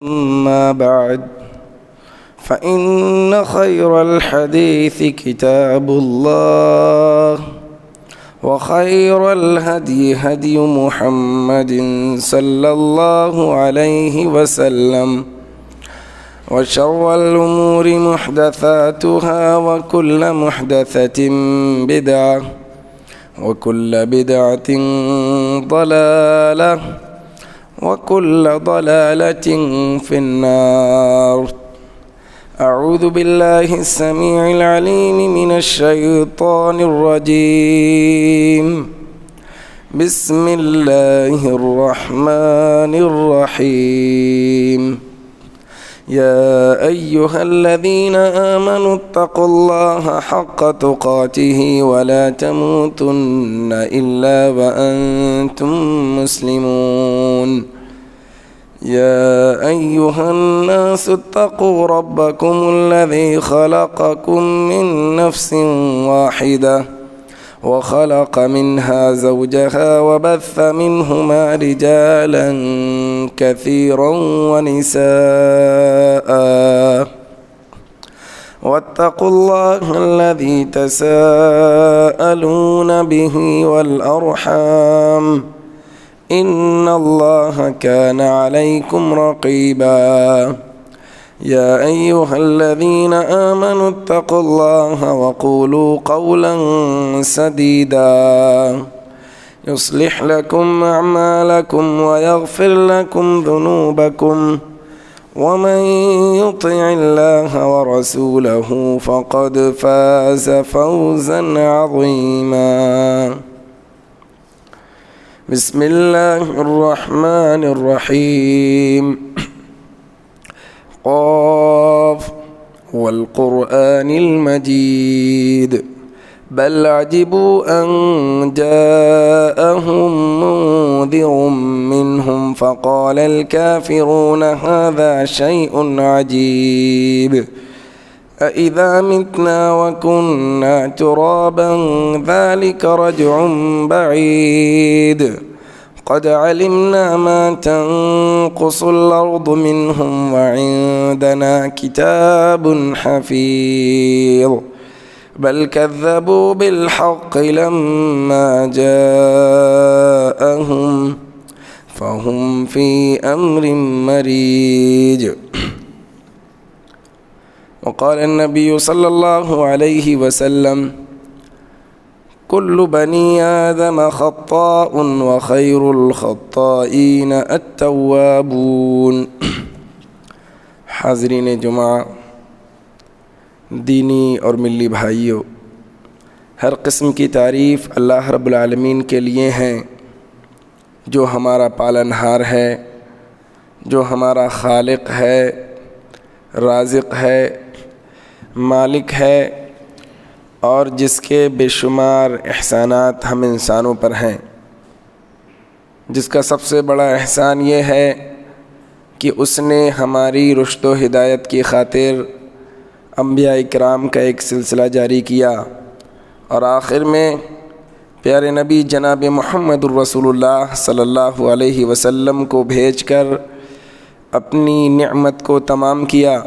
أما بعد فإن خير الحديث كتاب الله وخير الهدي هدي محمد صلى الله عليه وسلم وشر الأمور محدثاتها وكل محدثة بدعة وكل بدعة ضلالة وكل ضلالة في النار. أعوذ بالله السميع العليم من الشيطان الرجيم. بسم الله الرحمن الرحيم. يا أيها الذين آمنوا اتقوا الله حق تقاته ولا تموتن إلا وأنتم مسلمون. يا أيها الناس اتقوا ربكم الذي خلقكم من نفس واحدة وخلق منها زوجها وبث منهما رجالا كثيرا ونساء واتقوا الله الذي تساءلون به والأرحام إن الله كان عليكم رقيبا. يا أيها الذين آمنوا اتقوا الله وقولوا قولا سديدا يصلح لكم أعمالكم ويغفر لكم ذنوبكم ومن يطع الله ورسوله فقد فاز فوزا عظيما. بسم الله الرحمن الرحيم. قاف والقرآن المجيد بل عجبوا أن جاءهم منذر منهم فقال الكافرون هذا شيء عجيب أإذا متنا وكنا ترابا ذلك رجع بعيد قد علمنا ما تنقص الأرض منهم وعندنا كتاب حفيظ بل كذبوا بالحق لما جاءهم فهم في أمر مريج. وقال النبي صلى الله عليه وسلم كل بني آدم خطاء وخير الخطائين التوابون. حاضرین جمعہ، دینی اور ملی بھائیوں، ہر قسم کی تعریف اللہ رب العالمین کے لیے ہیں، جو ہمارا پالنہار ہے، جو ہمارا خالق ہے، رازق ہے، مالک ہے، اور جس کے بے شمار احسانات ہم انسانوں پر ہیں، جس کا سب سے بڑا احسان یہ ہے کہ اس نے ہماری رشد و ہدایت کی خاطر انبیاء اکرام کا ایک سلسلہ جاری کیا، اور آخر میں پیارے نبی جناب محمد الرسول اللہ صلی اللہ علیہ وسلم کو بھیج کر اپنی نعمت کو تمام کیا۔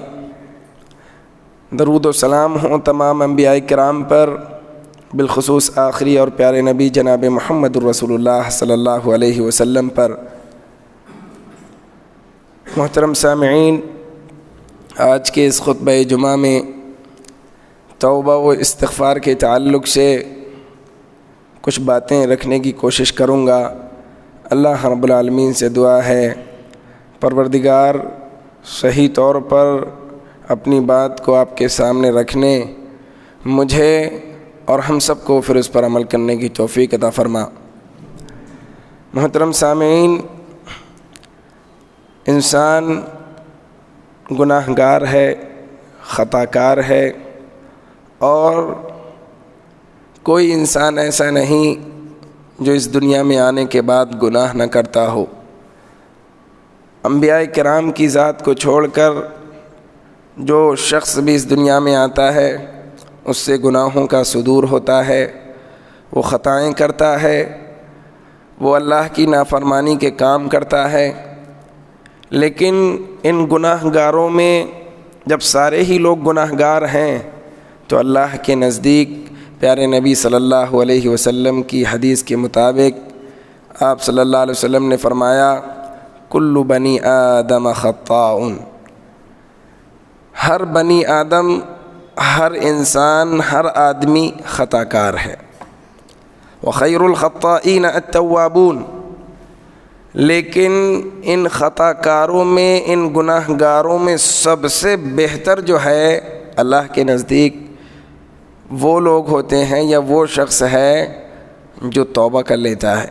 درود و سلام ہوں تمام انبیاء کرام پر، بالخصوص آخری اور پیارے نبی جناب محمد الرسول اللہ صلی اللہ علیہ وسلم پر۔ محترم سامعین، آج کے اس خطبہ جمعہ میں توبہ و استغفار کے تعلق سے کچھ باتیں رکھنے کی کوشش کروں گا۔ اللہ رب العالمین سے دعا ہے پروردگار صحیح طور پر اپنی بات کو آپ کے سامنے رکھنے، مجھے اور ہم سب کو پھر اس پر عمل کرنے کی توفیق عطا فرما۔ محترم سامعین، انسان گناہ گار ہے، خطا کار ہے، اور کوئی انسان ایسا نہیں جو اس دنیا میں آنے کے بعد گناہ نہ کرتا ہو۔ انبیاء کرام کی ذات کو چھوڑ کر جو شخص بھی اس دنیا میں آتا ہے اس سے گناہوں کا صدور ہوتا ہے، وہ خطائیں کرتا ہے، وہ اللہ کی نافرمانی کے کام کرتا ہے، لیکن ان گناہ گاروں میں جب سارے ہی لوگ گناہ گار ہیں تو اللہ کے نزدیک پیارے نبی صلی اللہ علیہ وسلم کی حدیث کے مطابق آپ صلی اللہ علیہ وسلم نے فرمایا کل بنی آدم خطاء، ہر بنی آدم، ہر انسان، ہر آدمی خطا کار ہے، وخیر الخطائین التوابون، لیکن ان خطا کاروں میں، ان گناہ گاروں میں سب سے بہتر جو ہے اللہ کے نزدیک وہ لوگ ہوتے ہیں یا وہ شخص ہے جو توبہ کر لیتا ہے۔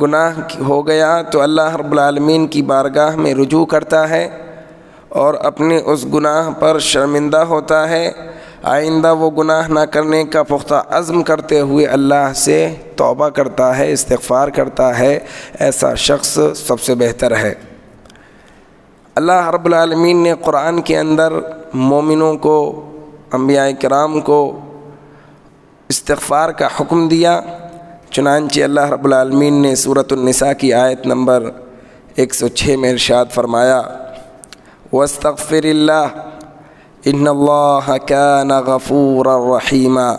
گناہ ہو گیا تو اللہ رب العالمین کی بارگاہ میں رجوع کرتا ہے اور اپنے اس گناہ پر شرمندہ ہوتا ہے، آئندہ وہ گناہ نہ کرنے کا پختہ عزم کرتے ہوئے اللہ سے توبہ کرتا ہے، استغفار کرتا ہے، ایسا شخص سب سے بہتر ہے۔ اللہ رب العالمین نے قرآن کے اندر مومنوں کو، انبیاء کرام کو استغفار کا حکم دیا، چنانچہ اللہ رب العالمین نے سورۃ النساء کی آیت نمبر 106 میں ارشاد فرمایا وَاسْتَغْفِرِ اللَّهَ إِنَّ اللَّهَ كَانَ غَفُورًا رَحِيمًا۔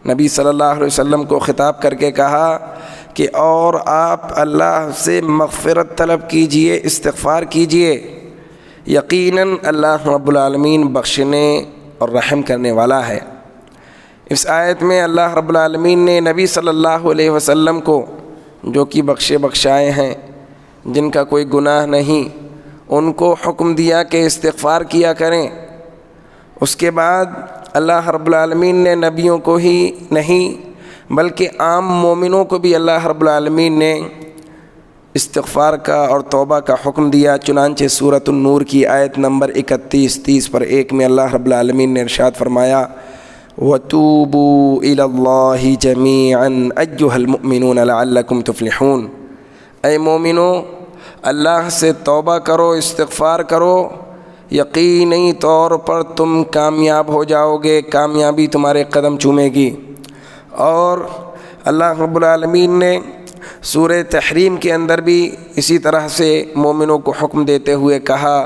نبی صلی اللہ علیہ وسلم کو خطاب کر کے کہا کہ اور آپ اللہ سے مغفرت طلب کیجئے، استغفار کیجئے، یقیناً اللہ رب العالمین بخشنے اور رحم کرنے والا ہے۔ اس آیت میں اللہ رب العالمین نے نبی صلی اللہ علیہ وسلم کو، جو کہ بخشے بخشائے ہیں، جن کا کوئی گناہ نہیں، ان کو حکم دیا کہ استغفار کیا کریں۔ اس کے بعد اللہ رب العالمین نے نبیوں کو ہی نہیں بلکہ عام مومنوں کو بھی اللہ رب العالمین نے استغفار کا اور توبہ کا حکم دیا، چنانچہ سورۃ النور کی آیت نمبر 31، 30 پر 1 میں اللہ رب العالمین نے ارشاد فرمایا وَتُوبُوا إِلَى اللَّهِ جَمِيعًا أَيُّهَا الْمُؤْمِنُونَ لَعَلَّكُمْ تُفْلِحُونَ، اے مومنو اللہ سے توبہ کرو، استغفار کرو، یقینی طور پر تم کامیاب ہو جاؤ گے، کامیابی تمہارے قدم چومے گی۔ اور اللہ رب العالمین نے سورہ تحریم کے اندر بھی اسی طرح سے مومنوں کو حکم دیتے ہوئے کہا،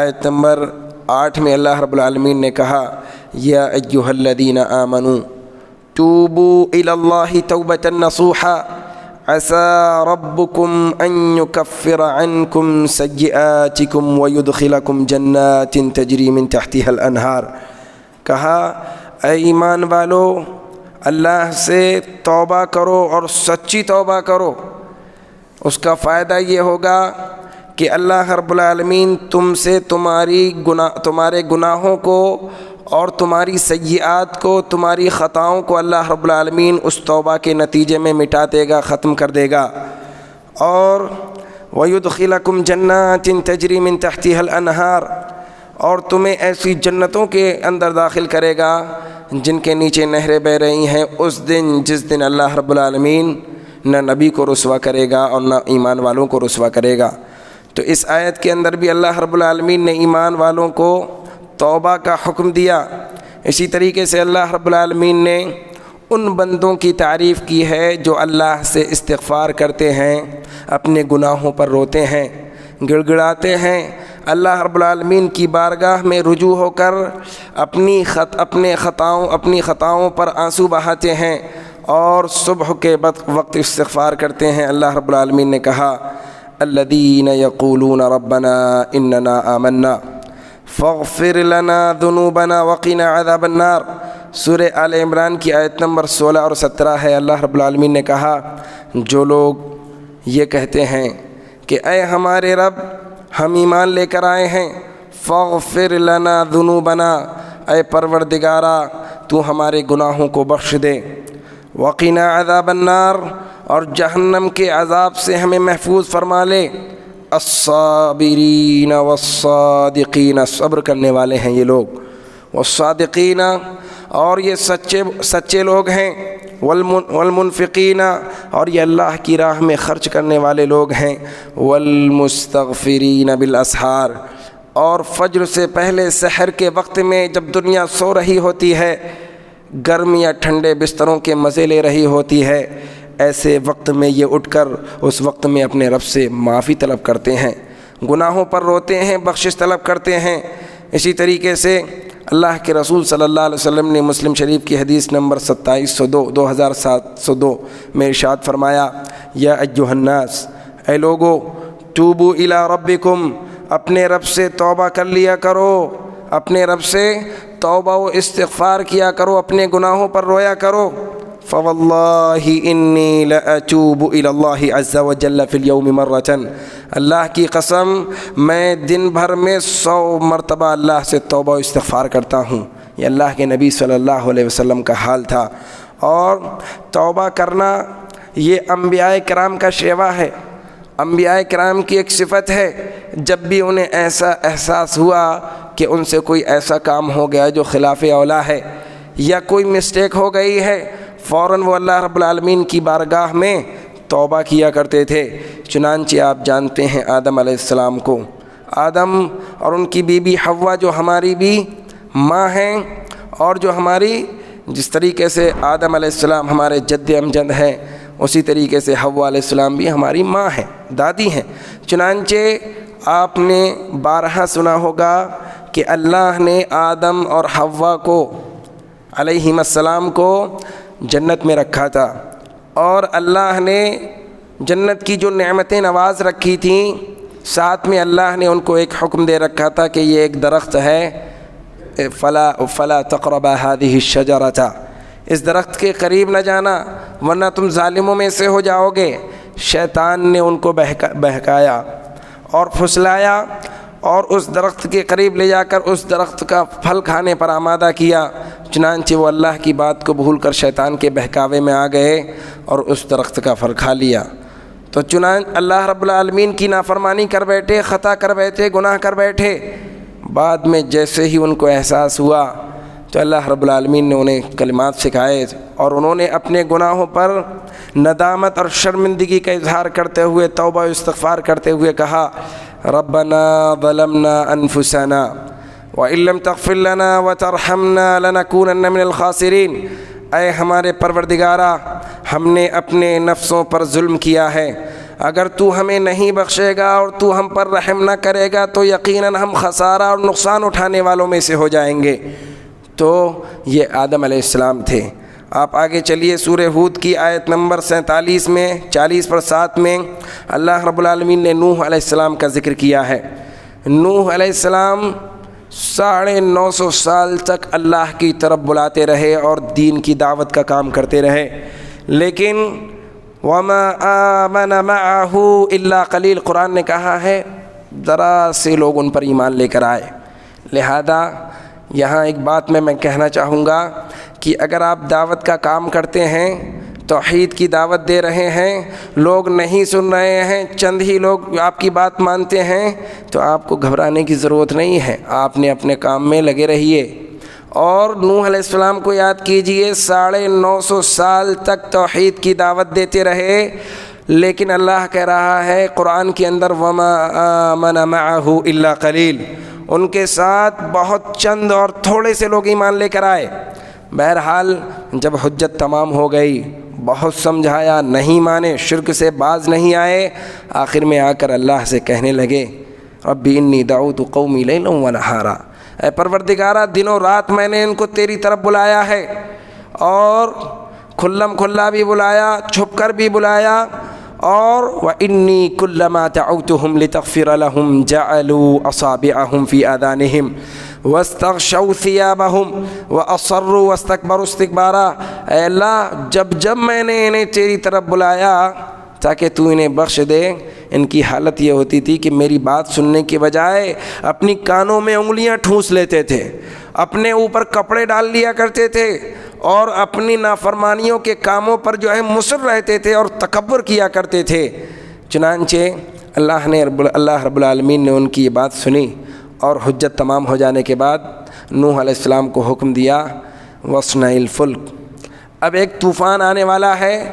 آیت نمبر 8 میں اللہ رب العالمین نے کہا یا ایھا الذین آمنوا توبوا الی اللہ توبۃ نصوحا عسى ربكم ان يكفر عنكم سیئاتکم ويدخلکم جنات تجری من تحتها الانہار۔ کہا اے ایمان والو، اللہ سے توبہ کرو اور سچی توبہ کرو، اس کا فائدہ یہ ہوگا کہ اللہ رب العالمین تم سے تمہارے گناہوں کو اور تمہاری سیئات کو، تمہاری خطاؤں کو اللہ رب العالمین اس توبہ کے نتیجے میں مٹا دے گا، ختم کر دے گا، اور وَيُدْخِلَكُمْ جَنَّاتٍ تَجْرِي مِن تَحْتِهَا الْأَنْهَارُ، اور تمہیں ایسی جنتوں کے اندر داخل کرے گا جن کے نیچے نہریں بہہ رہی ہیں اس دن جس دن اللہ رب العالمین نہ نبی کو رسوا کرے گا اور نہ ایمان والوں کو رسوا کرے گا۔ تو اس آیت کے اندر بھی اللہ رب العالمین نے ایمان والوں کو توبہ کا حکم دیا۔ اسی طریقے سے اللہ رب العالمین نے ان بندوں کی تعریف کی ہے جو اللہ سے استغفار کرتے ہیں، اپنے گناہوں پر روتے ہیں، گڑگڑاتے ہیں، اللہ رب العالمین کی بارگاہ میں رجوع ہو کر اپنی خطاؤں پر آنسو بہاتے ہیں اور صبح کے وقت استغفار کرتے ہیں۔ اللہ رب العالمین نے کہا الذین یقولون ربنا اننا آمنا فاغفر لنا ذنوبنا وقنا عذاب النار، سورہ آل عمران کی آیت نمبر 16 اور 17 ہے۔ اللہ رب العالمین نے کہا جو لوگ یہ کہتے ہیں کہ اے ہمارے رب ہم ایمان لے کر آئے ہیں، فاغفر لنا ذنوبنا، اے پروردگارا تو ہمارے گناہوں کو بخش دے، وقنا عذاب النار، اور جہنم کے عذاب سے ہمیں محفوظ فرما لے، الصابرین والصادقین، صبر کرنے والے ہیں یہ لوگ، والصادقین، اور یہ سچے لوگ ہیں، والمنفقین، اور یہ اللہ کی راہ میں خرچ کرنے والے لوگ ہیں، والمستغفرین بالاسحار، اور فجر سے پہلے سحر کے وقت میں جب دنیا سو رہی ہوتی ہے، گرم یا ٹھنڈے بستروں کے مزے لے رہی ہوتی ہے، ایسے وقت میں یہ اٹھ کر اس وقت میں اپنے رب سے معافی طلب کرتے ہیں۔ گناہوں پر روتے ہیں، بخشش طلب کرتے ہیں۔ اسی طریقے سے اللہ کے رسول صلی اللہ علیہ وسلم نے مسلم شریف کی حدیث نمبر 2702 میں ارشاد فرمایا، یا ایھا الناس، اے لوگو، توبوا الی ربکم، اپنے رب سے توبہ کر لیا کرو، اپنے رب سے توبہ و استغفار کیا کرو، اپنے گناہوں پر رویا کرو۔ فواللہ انی لاتوب الی اللہ عز وجل فی اليوم مرۃ، اللہ کی قسم میں دن بھر میں 100 مرتبہ اللہ سے توبہ و استغفار کرتا ہوں۔ یہ اللہ کے نبی صلی اللہ علیہ وسلم کا حال تھا۔ اور توبہ کرنا یہ انبیاء کرام کا شیوا ہے، انبیاء کرام کی ایک صفت ہے، جب بھی انہیں ایسا احساس ہوا کہ ان سے کوئی ایسا کام ہو گیا جو خلاف اولیٰ ہے یا کوئی مسٹیک ہو گئی ہے، فوراً وہ اللہ رب العالمین کی بارگاہ میں توبہ کیا کرتے تھے۔ چنانچہ آپ جانتے ہیں آدم علیہ السلام کو، آدم اور ان کی بیوی حوا جو ہماری بھی ماں ہیں، اور جو ہماری جس طریقے سے آدم علیہ السلام ہمارے جد امجد ہیں، اسی طریقے سے حوا علیہ السلام بھی ہماری ماں ہیں، دادی ہیں۔ چنانچہ آپ نے بارہا سنا ہوگا کہ اللہ نے آدم اور حوا کو علیہم السلام کو جنت میں رکھا تھا، اور اللہ نے جنت کی جو نعمتیں نواز رکھی تھیں، ساتھ میں اللہ نے ان کو ایک حکم دے رکھا تھا کہ یہ ایک درخت ہے، فلا تقربا هذه الشجرة، اس درخت کے قریب نہ جانا ورنہ تم ظالموں میں سے ہو جاؤ گے۔ شیطان نے ان کو بہکایا اور پھسلایا اور اس درخت کے قریب لے جا کر اس درخت کا پھل کھانے پر آمادہ کیا۔ چنانچہ وہ اللہ کی بات کو بھول کر شیطان کے بہکاوے میں آ گئے اور اس درخت کا پھل کھا لیا۔ تو چنانچہ اللہ رب العالمین کی نافرمانی کر بیٹھے، خطا کر بیٹھے، گناہ کر بیٹھے۔ بعد میں جیسے ہی ان کو احساس ہوا تو اللہ رب العالمین نے انہیں کلمات سکھائے، اور انہوں نے اپنے گناہوں پر ندامت اور شرمندگی کا اظہار کرتے ہوئے، توبہ و استغفار کرتے ہوئے کہا، ربنا ظلمنا انفسنا وَإِن لَّمْ تَغْفِرْ لَنَا وَتَرْحَمْنَا لَنَكُونَنَّ مِنَ الْخَاسِرِينَ، اے ہمارے پروردگارا، ہم نے اپنے نفسوں پر ظلم کیا ہے، اگر تو ہمیں نہیں بخشے گا اور تو ہم پر رحم نہ کرے گا تو یقیناً ہم خسارہ اور نقصان اٹھانے والوں میں سے ہو جائیں گے۔ تو یہ آدم علیہ السلام تھے۔ آپ آگے چلیے، سورہ ہود کی آیت نمبر 47 میں 40/7 میں اللہ رب العالمین نے نوح علیہ السلام کا ذکر کیا ہے۔ نوح علیہ السلام 950 سال تک اللہ کی طرف بلاتے رہے اور دین کی دعوت کا کام کرتے رہے، لیکن وما آمن معه الا قلیل، قرآن نے کہا ہے ذرا سے لوگ ان پر ایمان لے کر آئے۔ لہذا یہاں ایک بات میں کہنا چاہوں گا کہ اگر آپ دعوت کا کام کرتے ہیں، توحید کی دعوت دے رہے ہیں، لوگ نہیں سن رہے ہیں، چند ہی لوگ آپ کی بات مانتے ہیں، تو آپ کو گھبرانے کی ضرورت نہیں ہے، آپ نے اپنے کام میں لگے رہیے۔ اور نوح علیہ السلام کو یاد کیجئے، 950 سال تک توحید کی دعوت دیتے رہے، لیکن اللہ کہہ رہا ہے قرآن کے اندر وما آمن معه الا قلیل، ان کے ساتھ بہت چند اور تھوڑے سے لوگ ایمان لے کر آئے۔ بہرحال جب حجت تمام ہو گئی، بہت سمجھایا، نہیں مانے، شرک سے باز نہیں آئے، آخر میں آ کر اللہ سے کہنے لگے رب انی دعوت قومی لیلا ونہارا، اے پروردگارا دنوں رات میں نے ان کو تیری طرف بلایا ہے، اور کھلم کھلا بھی بلایا، چھپ کر بھی بلایا، اور وَإِنِّي كُلَّمَا دَعَوْتُهُمْ لِتَغْفِرَ لَهُمْ جَعَلُوا أَصَابِعَهُمْ فِي آذَانِهِمْ وَاسْتَغْشَوْا ثِيَابَهُمْ وَأَصَرُّوا وَاسْتَكْبَرُوا اسْتِكْبَارًا، اے اللہ جب میں نے انہیں تیری طرف بلایا تاکہ تو انہیں بخش دے، ان کی حالت یہ ہوتی تھی کہ میری بات سننے کے بجائے اپنی کانوں میں انگلیاں ٹھونس لیتے تھے، اپنے اوپر کپڑے ڈال لیا کرتے تھے، اور اپنی نافرمانیوں کے کاموں پر جو ہے مصر رہتے تھے اور تکبر کیا کرتے تھے۔ چنانچہ اللہ رب العالمین نے ان کی یہ بات سنی، اور حجت تمام ہو جانے کے بعد نوح علیہ السلام کو حکم دیا وَاصْنَعِ الْفُلْكَ، اب ایک طوفان آنے والا ہے،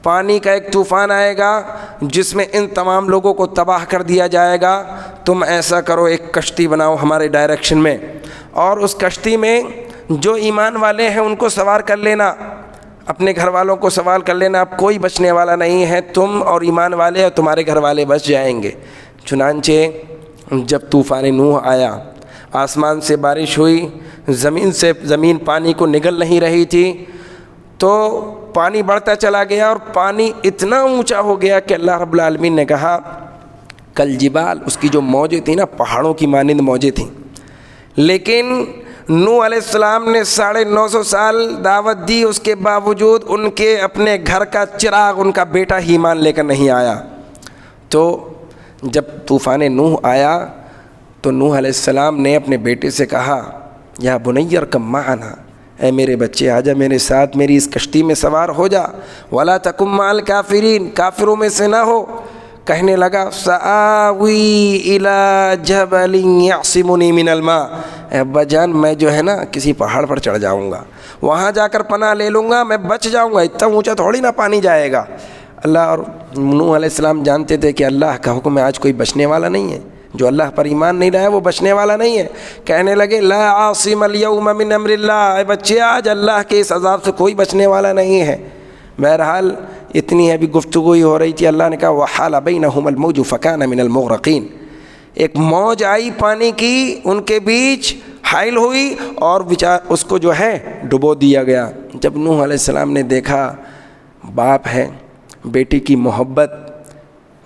پانی کا ایک طوفان آئے گا جس میں ان تمام لوگوں کو تباہ کر دیا جائے گا، تم ایسا کرو ایک کشتی بناؤ ہمارے ڈائریکشن میں، اور اس کشتی میں جو ایمان والے ہیں ان کو سوار کر لینا، اپنے گھر والوں کو سوار کر لینا، اب کوئی بچنے والا نہیں ہے، تم اور ایمان والے اور تمہارے گھر والے بچ جائیں گے۔ چنانچہ جب طوفان نوح آیا، آسمان سے بارش ہوئی، زمین پانی کو نگل نہیں رہی تھی، تو پانی بڑھتا چلا گیا اور پانی اتنا اونچا ہو گیا کہ اللہ رب العالمین نے کہا کل جبال، اس کی جو موجیں تھیں نا پہاڑوں کی مانند موجیں تھیں، لیکن نوح علیہ السلام نے 950 سال دعوت دی، اس کے باوجود ان کے اپنے گھر کا چراغ ان کا بیٹا ہی ایمان لے کر نہیں آیا۔ تو جب طوفان نوح آیا تو نوح علیہ السلام نے اپنے بیٹے سے کہا یا بنی ارکب معنا، اے میرے بچے آجا میرے ساتھ، میری اس کشتی میں سوار ہو جا، ولا تکن مع الکافرین، کافروں میں سے نہ ہو۔ کہنے لگا سآوی الی جبل یعصمنی من الماء، اے ابا جان میں جو ہے نا کسی پہاڑ پر چڑھ جاؤں گا، وہاں جا کر پناہ لے لوں گا، میں بچ جاؤں گا، اتنا اونچا تھوڑی نہ پانی جائے گا۔ اللہ اور نوح علیہ السلام جانتے تھے کہ اللہ کا حکم ہے، آج کوئی بچنے والا نہیں ہے، جو اللہ پر ایمان نہیں لایا وہ بچنے والا نہیں ہے۔ کہنے لگے لا عاصم اليوم من امر اللہ، اے بچے آج اللہ کے اس عذاب سے کوئی بچنے والا نہیں ہے۔ بہرحال اتنی ابھی گفتگو ہی ہو رہی تھی، اللہ نے کہا وحال بینہم الموج فکان من المغرقین، ایک موج آئی پانی کی ان کے بیچ حائل ہوئی اور اس کو جو ہے ڈبو دیا گیا۔ جب نوح علیہ السلام نے دیکھا باپ ہے، بیٹی کی محبت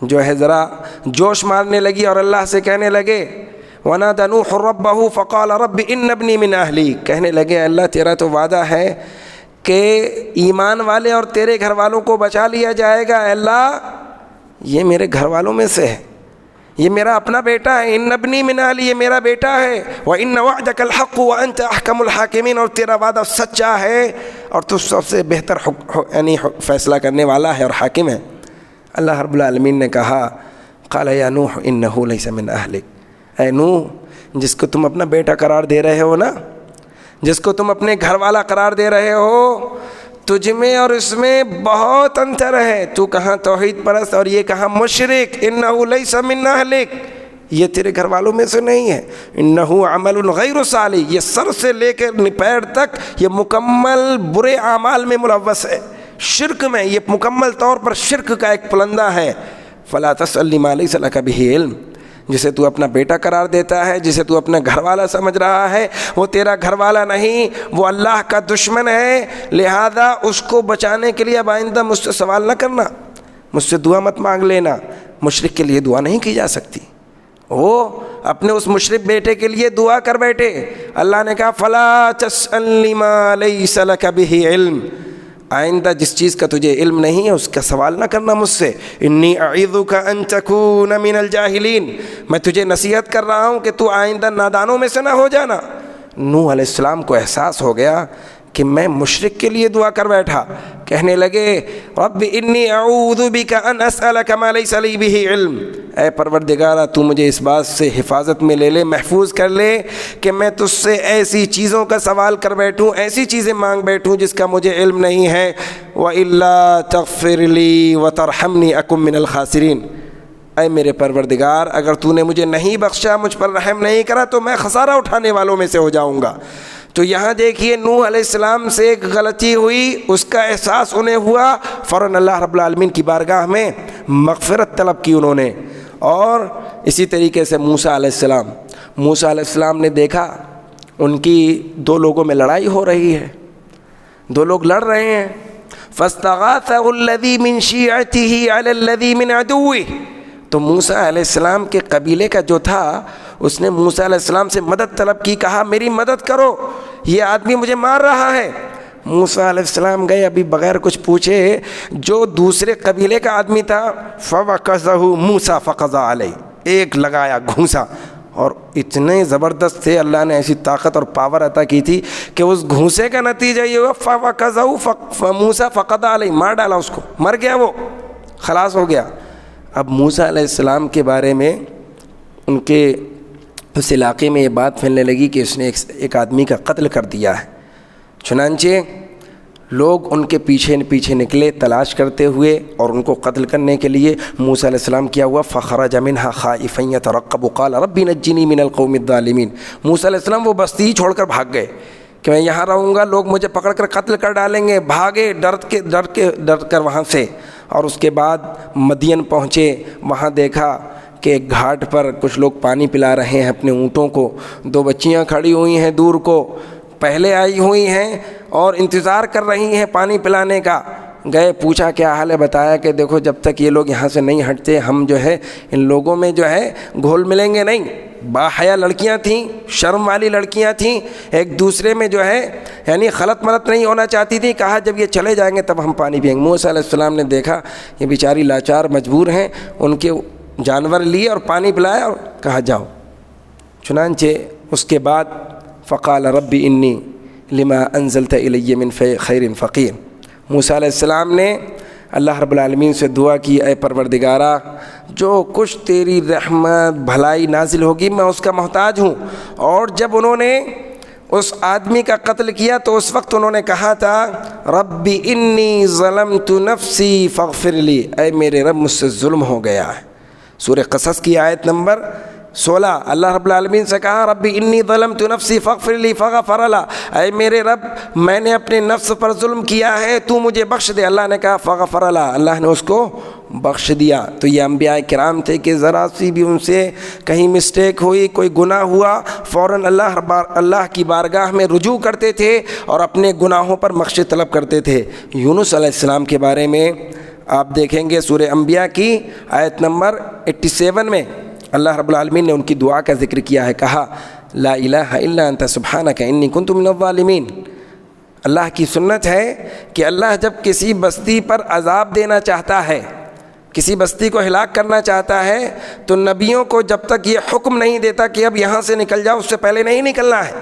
جو ہے ذرا جوش مارنے لگی اور اللہ سے کہنے لگے وَنَادَى نُوحٌ رَبَّهُ فَقَالَ رَبِّ إِنَّ ابْنِي مِنْ أَهْلِي، کہنے لگے اللہ تیرا تو وعدہ ہے کہ ایمان والے اور تیرے گھر والوں کو بچا لیا جائے گا، اللہ یہ میرے گھر والوں میں سے ہے، یہ میرا اپنا بیٹا ہے، ان ابنی من اہلی، یہ میرا بیٹا ہے، وان وعدک الحق وانت احکم الحاکمین، اور تیرا وعدہ سچا ہے اور تو سب سے بہتر یعنی فیصلہ کرنے والا ہے اور حاکم ہے۔ اللہ رب العالمین نے کہا قال یا نوح انہ لیس من اہلک، اے نوح جس کو تم اپنا بیٹا قرار دے رہے ہو نا، جس کو تم اپنے گھر والا قرار دے رہے ہو، تجھ میں اور اس میں بہت انتر ہے، تو کہاں توحید پرست اور یہ کہاں مشرک۔ انہ لیس من اہلک، یہ تیرے گھر والوں میں سے نہیں ہے، انہ عمل غیر صالح، یہ سر سے لے کر پیر تک یہ مکمل برے اعمال میں ملوث ہے، شرک میں، یہ مکمل طور پر شرک کا ایک پلندہ ہے۔ فلا تسأل ما لیس لک بہ علم، جسے تو اپنا بیٹا قرار دیتا ہے، جسے تو اپنا گھر والا سمجھ رہا ہے، وہ تیرا گھر والا نہیں، وہ اللہ کا دشمن ہے، لہذا اس کو بچانے کے لیے اب آئندہ مجھ سے سوال نہ کرنا، مجھ سے دعا مت مانگ لینا۔ مشرک کے لیے دعا نہیں کی جا سکتی، وہ اپنے اس مشرک بیٹے کے لیے دعا کر بیٹھے۔ اللہ نے کہا فلا تسأل ما لیس لک بہ علم، آئندہ جس چیز کا تجھے علم نہیں ہے اس کا سوال نہ کرنا مجھ سے۔ انی اعیذک ان تکون من الجاہلین، میں تجھے نصیحت کر رہا ہوں کہ تو آئندہ نادانوں میں سے نہ ہو جانا۔ نوح علیہ السلام کو احساس ہو گیا کہ میں مشرک کے لیے دعا کر بیٹھا، کہنے لگے رب انی اعوذ بک ان اسألک ما لیس لی بہ علم، اے پروردگارہ تو مجھے اس بات سے حفاظت میں لے لے، محفوظ کر لے کہ میں تجھ سے ایسی چیزوں کا سوال کر بیٹھوں، ایسی چیزیں مانگ بیٹھوں جس کا مجھے علم نہیں ہے۔ وَإِلَّا تَغْفِرْ لِي وَتَرْحَمْنِي أَكُن مِّنَ الْخَاسِرِينَ، اے میرے پروردگار اگر تو نے مجھے نہیں بخشا، مجھ پر رحم نہیں کرا تو میں خسارہ اٹھانے والوں میں سے ہو جاؤں گا۔ تو یہاں دیکھیے نوح علیہ السلام سے ایک غلطی ہوئی، اس کا احساس انہیں ہوا، فوراً اللہ رب العالمین کی بارگاہ میں مغفرت طلب کی انہوں نے۔ اور اسی طریقے سے موسیٰ علیہ السلام نے دیکھا ان کی دو لوگوں میں لڑائی ہو رہی ہے، دو لوگ لڑ رہے ہیں، فَاسْتَغَاثَهُ الَّذِي مِنْ شِيعَتِهِ عَلَى الَّذِي مِنْ عَدُوِّهِ، تو موسیٰ علیہ السلام کے قبیلے کا جو تھا اس نے موسیٰ علیہ السلام سے مدد طلب کی، کہا میری مدد کرو، یہ آدمی مجھے مار رہا ہے۔ موسیٰ علیہ السلام گئے ابھی بغیر کچھ پوچھے، جو دوسرے قبیلے کا آدمی تھا فَوَقَذَهُ مُوسَىٰ فَقَضَىٰ عَلَيْهِ، ایک لگایا گھونسا، اور اتنے زبردست تھے، اللہ نے ایسی طاقت اور پاور عطا کی تھی کہ اس گھونسے کا نتیجہ یہ ہوا فَوَقَذَهُ مُوسَىٰ فَقَضَىٰ عَلَيْهِ، مار ڈالا اس کو، مر گیا، وہ خلاص ہو گیا۔ اب موسیٰ علیہ السلام کے بارے میں ان کے اس علاقے میں یہ بات پھیلنے لگی کہ اس نے ایک آدمی کا قتل کر دیا ہے، چنانچہ لوگ ان کے پیچھے نکلے تلاش کرتے ہوئے اور ان کو قتل کرنے کے لیے۔ موسیٰ علیہ السلام کیا ہوا فخرج منها خائفا يترقب قال رب نجني من القوم الظالمين، موسیٰ علیہ السلام وہ بستی ہی چھوڑ کر بھاگ گئے کہ میں یہاں رہوں گا، لوگ مجھے پکڑ کر قتل کر ڈالیں گے، بھاگے ڈر کر وہاں سے۔ اور اس کے بعد مدین پہنچے، وہاں دیکھا کہ ایک گھاٹ پر کچھ لوگ پانی پلا رہے ہیں اپنے اونٹوں کو، 2 بچیاں کھڑی ہوئی ہیں دور کو، پہلے آئی ہوئی ہیں اور انتظار کر رہی ہیں پانی پلانے کا۔ گئے، پوچھا کیا حال ہے، بتایا کہ دیکھو جب تک یہ لوگ یہاں سے نہیں ہٹتے ہم جو ہے ان لوگوں میں جو ہے گھول ملیں گے نہیں۔ باحیا لڑکیاں تھیں، شرم والی لڑکیاں تھیں، ایک دوسرے میں جو ہے یعنی خلط ملط نہیں ہونا چاہتی تھیں۔ کہا جب یہ چلے جائیں گے تب ہم پانی پئیں گے۔ موسیٰ علیہ السلام نے دیکھا یہ بیچاری لاچار مجبور ہیں، ان کے جانور لیے اور پانی پلایا اور کہا جاؤ۔ چنانچہ اس کے بعد فقال رب انی لما انزلت الی من خیر فقیر، موسیٰ علیہ السلام نے اللہ رب العالمین سے دعا کی، اے پروردگارہ جو کچھ تیری رحمت بھلائی نازل ہوگی میں اس کا محتاج ہوں۔ اور جب انہوں نے اس آدمی کا قتل کیا تو اس وقت انہوں نے کہا تھا رب انی ظلمت نفسی فاغفر لی، اے میرے رب مجھ سے ظلم ہو گیا ہے۔ سورہ قصص کی آیت نمبر 16 اللہ رب العالمین سے کہا رب انی ظلمت نفسی فاغفر لی فغفر لہ، اے میرے رب میں نے اپنے نفس پر ظلم کیا ہے تو مجھے بخش دے۔ اللہ نے کہا فغفر لہ، اللہ نے اس کو بخش دیا۔ تو یہ انبیاء کرام تھے کہ ذرا سی بھی ان سے کہیں مسٹیک ہوئی، کوئی گناہ ہوا، فوراً اللہ کی بارگاہ میں رجوع کرتے تھے اور اپنے گناہوں پر بخشش طلب کرتے تھے۔ یونس علیہ السلام کے بارے میں آپ دیکھیں گے سورہ انبیاء کی آیت نمبر 87 میں اللہ رب العالمین نے ان کی دعا کا ذکر کیا ہے، کہا لا الہ الا انت سبحانک انی کنت من الظالمین۔ اللہ کی سنت ہے کہ اللہ جب کسی بستی پر عذاب دینا چاہتا ہے، کسی بستی کو ہلاک کرنا چاہتا ہے تو نبیوں کو جب تک یہ حکم نہیں دیتا کہ اب یہاں سے نکل جاؤ، اس سے پہلے نہیں نکلنا ہے۔